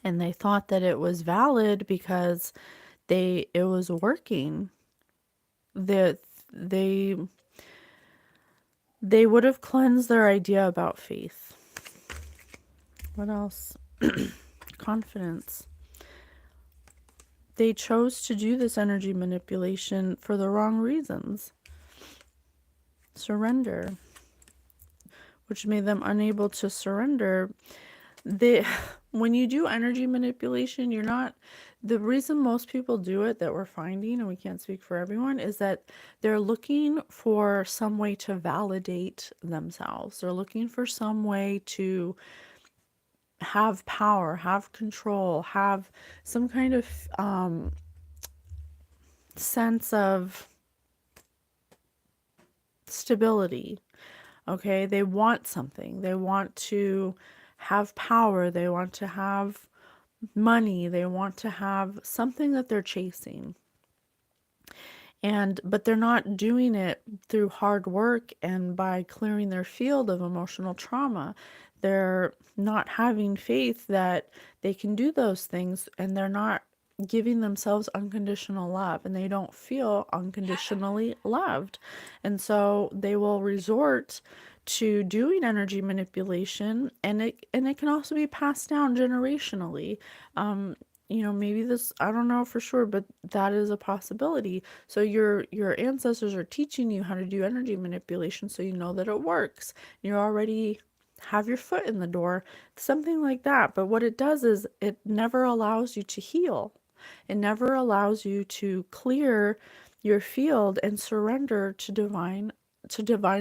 Speaker 1: And they thought that it was valid because it was working. That they would have cleansed their idea about faith. What else? Confidence. They chose to do this energy manipulation for the wrong reasons. Surrender, which made them unable to surrender. When you do energy manipulation, you're not, the reason most people do it that we're finding, and we can't speak for everyone, is that they're looking for some way to validate themselves. They're looking for some way to have power, have control, have some kind of sense of stability. Okay, they want something. They want to have power. They want to have money. They want to have something that they're chasing. But they're not doing it through hard work and by clearing their field of emotional trauma. They're not having faith that they can do those things, and they're not giving themselves unconditional love, and they don't feel unconditionally loved. And so they will resort to doing energy manipulation, and it can also be passed down generationally. Maybe this, I don't know for sure, but that is a possibility. So your ancestors are teaching you how to do energy manipulation, so you know that it works. You already have your foot in the door, something like that. But what it does is it never allows you to heal. It never allows you to clear your field and surrender to divine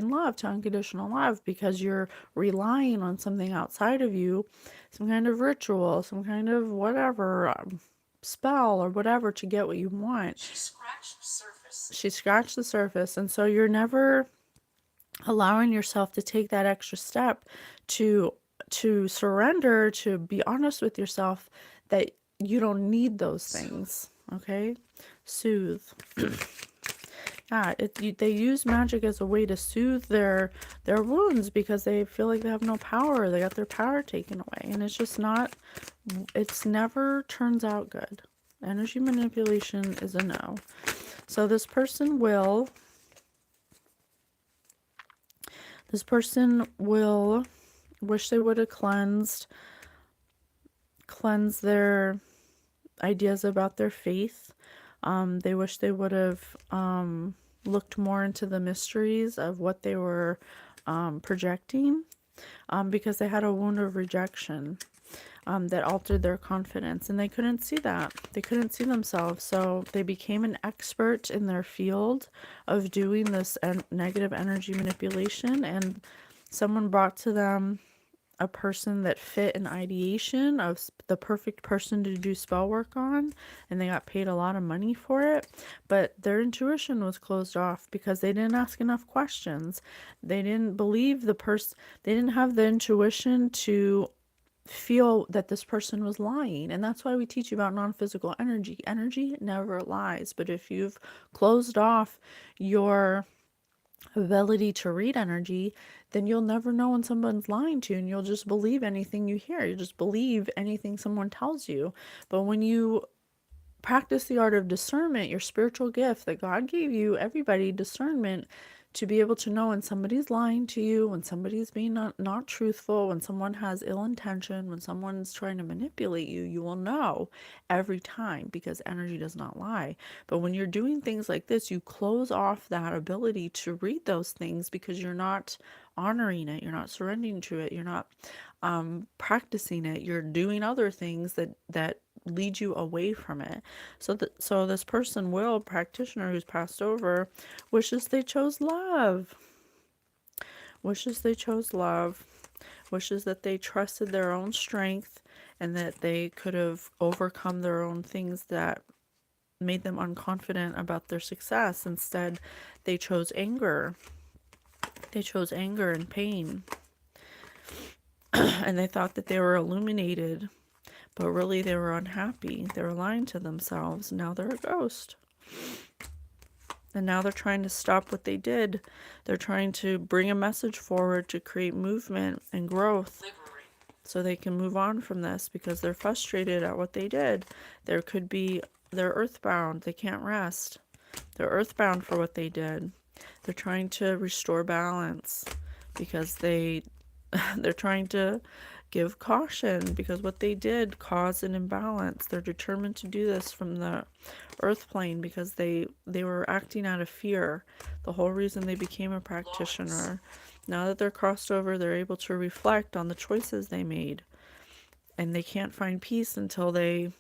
Speaker 1: love, to unconditional love, because you're relying on something outside of you, some kind of ritual, some kind of whatever, spell or whatever, to get what you want.
Speaker 3: She scratched the surface.
Speaker 1: She scratched the surface. And so you're never allowing yourself to take that extra step to surrender, to be honest with yourself that you don't need those things. Okay? Soothe. Yeah, they use magic as a way to soothe their wounds because they feel like they have no power. They got their power taken away, and it's just not. It's never turns out good. Energy manipulation is a no. So this person will wish they would have cleansed their ideas about their faith. They wish they would have looked more into the mysteries of what they were projecting, because they had a wound of rejection that altered their confidence, and they couldn't see that. They couldn't see themselves, so they became an expert in their field of doing this negative energy manipulation, and someone brought to them a person that fit an ideation of the perfect person to do spell work on, and they got paid a lot of money for it, but their intuition was closed off because they didn't ask enough questions. They didn't believe the person. They didn't have the intuition to feel that this person was lying. And that's why we teach you about non-physical energy. Energy never lies. But if you've closed off your ability to read energy, then you'll never know when someone's lying to you, and you'll just believe anything you hear. You just believe anything someone tells you. But when you practice the art of discernment, your spiritual gift that God gave you, everybody, discernment, to be able to know when somebody's lying to you, when somebody's being not truthful, when someone has ill intention, when someone's trying to manipulate you, you will know every time, because energy does not lie. But when you're doing things like this, you close off that ability to read those things because you're not honoring it, you're not surrendering to it, you're not practicing it, you're doing other things that lead you away from it. So this person, practitioner who's passed over, wishes they chose love. Wishes they chose love. Wishes that they trusted their own strength and that they could have overcome their own things that made them unconfident about their success. Instead, they chose anger. They chose anger and pain. And they thought that they were illuminated, but really they were unhappy. They were lying to themselves. Now they're a ghost. And now they're trying to stop what they did. They're trying to bring a message forward to create movement and growth
Speaker 3: liberate,
Speaker 1: so they can move on from this because they're frustrated at what they did. There could be, they're earthbound. They can't rest. They're earthbound for what they did. They're trying to restore balance because they're trying to give caution because what they did caused an imbalance. They're determined to do this from the earth plane because they were acting out of fear. The whole reason they became a practitioner. Now that they're crossed over, they're able to reflect on the choices they made. And they can't find peace until they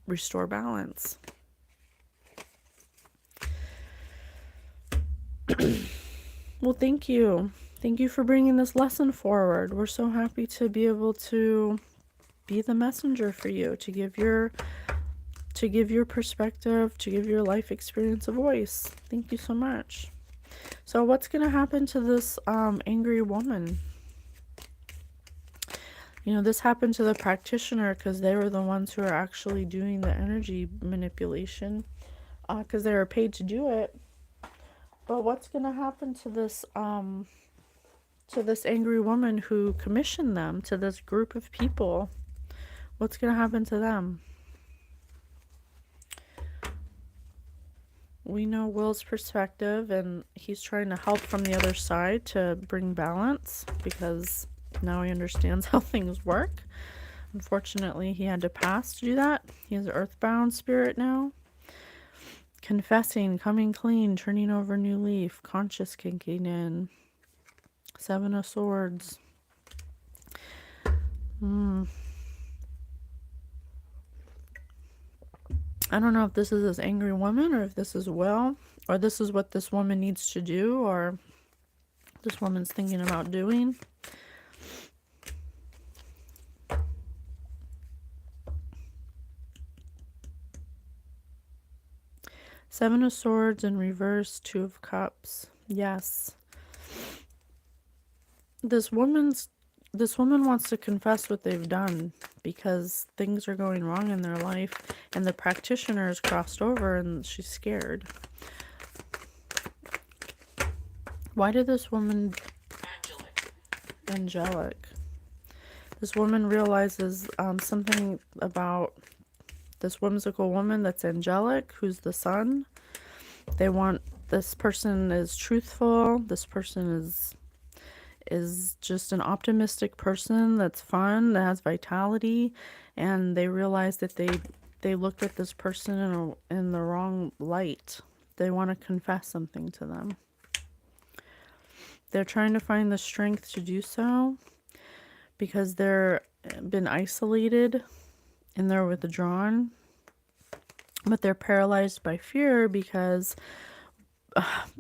Speaker 1: restore balance. Well, thank you. Thank you for bringing this lesson forward. We're so happy to be able to be the messenger for you, to give your perspective, to give your life experience a voice. Thank you so much. So what's going to happen to this angry woman? You know, this happened to the practitioner because they were the ones who are actually doing the energy manipulation because they were paid to do it. But what's going to happen to this angry woman who commissioned them, to this group of people? What's going to happen to them? We know Will's perspective, and he's trying to help from the other side to bring balance because now he understands how things work. Unfortunately, he had to pass to do that. He has an earthbound spirit now. Confessing, coming clean, turning over a new leaf, conscious kicking in. 7 of Swords. I don't know if this is this angry woman or if this is Will, or this is what this woman needs to do, or this woman's thinking about doing. Seven of Swords in reverse, 2 of Cups. Yes. This woman wants to confess what they've done because things are going wrong in their life, and the practitioner is crossed over and she's scared. Why did this woman... Angelic. This woman realizes something about this whimsical woman that's angelic, who's the sun. They want... This person is truthful. This person is just an optimistic person that's fun, that has vitality, and they realize that they looked at this person in the wrong light. They want to confess something to them. They're trying to find the strength to do so because they're been isolated and they're withdrawn, but they're paralyzed by fear because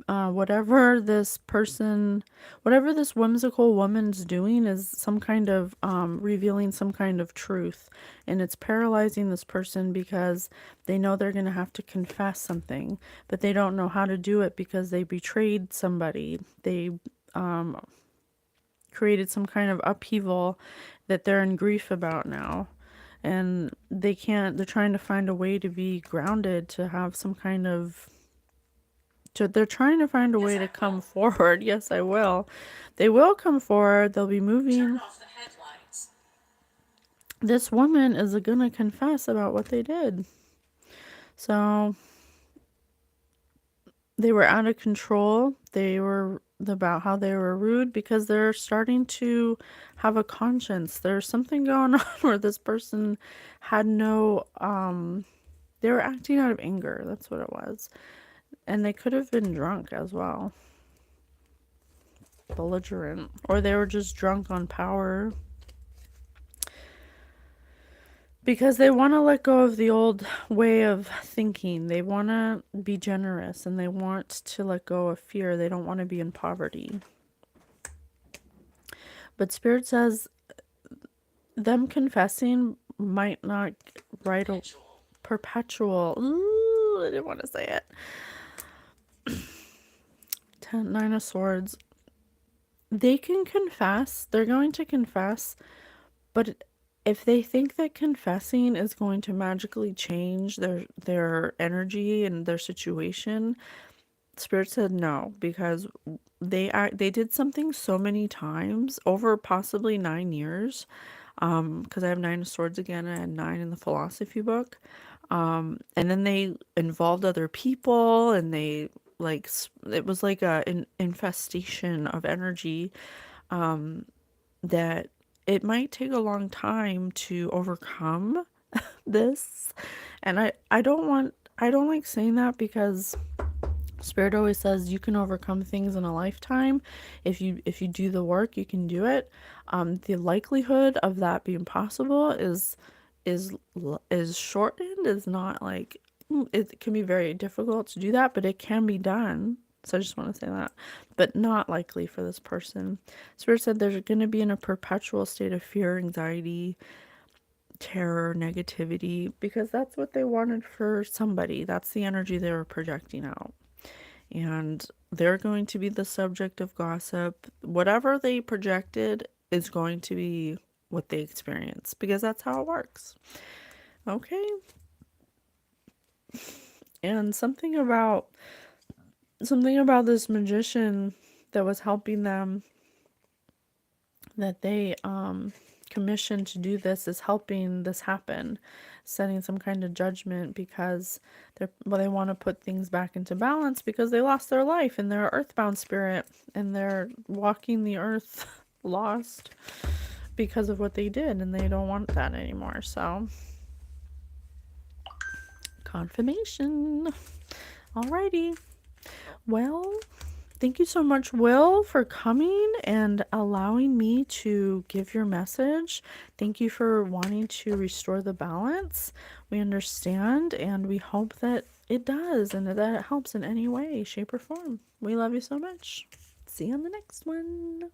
Speaker 1: whatever this whimsical woman's doing is some kind of revealing some kind of truth, and it's paralyzing this person because they know they're going to have to confess something, but they don't know how to do it because they betrayed somebody. They created some kind of upheaval that they're in grief about now, and they're trying to find a way to be grounded, to have some kind of... They're trying to find a way to come forward. Yes, I will. They will come forward. They'll be moving.
Speaker 3: turn off the headlights,
Speaker 1: This woman is going to confess about what they did. So they were out of control. They were about how they were rude because they're starting to have a conscience. There's something going on where this person had no... they were acting out of anger. That's what it was. And they could have been drunk as well. Belligerent. Or they were just drunk on power. Because they want to let go of the old way of thinking. They want to be generous. And they want to let go of fear. They don't want to be in poverty. But Spirit says them confessing might not write a perpetual... Ooh, I didn't want to say it. 9 of Swords. They can confess. They're going to confess. But if they think that confessing is going to magically change their energy and their situation, Spirit said no, because they did something so many times over possibly 9 years. Because I have 9 of Swords again, and I had 9 in the philosophy book. And then they involved other people, and they like it was like an infestation of energy, that it might take a long time to overcome this. And I don't like saying that, because Spirit always says you can overcome things in a lifetime. If you do the work, you can do it. The likelihood of that being possible is is shortened. Is not like, it can be very difficult to do that, but it can be done. So I just want to say that, but not likely for this person. Spirit said they're going to be in a perpetual state of fear, anxiety, terror, negativity, because that's what they wanted for somebody. That's the energy they were projecting out. And they're going to be the subject of gossip. Whatever they projected is going to be what they experience, because that's how it works. Okay. And something about this magician that was helping them, that they commissioned to do this, is helping this happen, setting some kind of judgment, because they want to put things back into balance, because they lost their life and they're earthbound spirit, and they're walking the earth lost because of what they did, and they don't want that anymore. So, confirmation. Alrighty. Well, thank you so much, Will, for coming and allowing me to give your message. Thank you for wanting to restore the balance. We understand, and we hope that it does, and that it helps in any way, shape, or form. We love you so much. See you on the next one.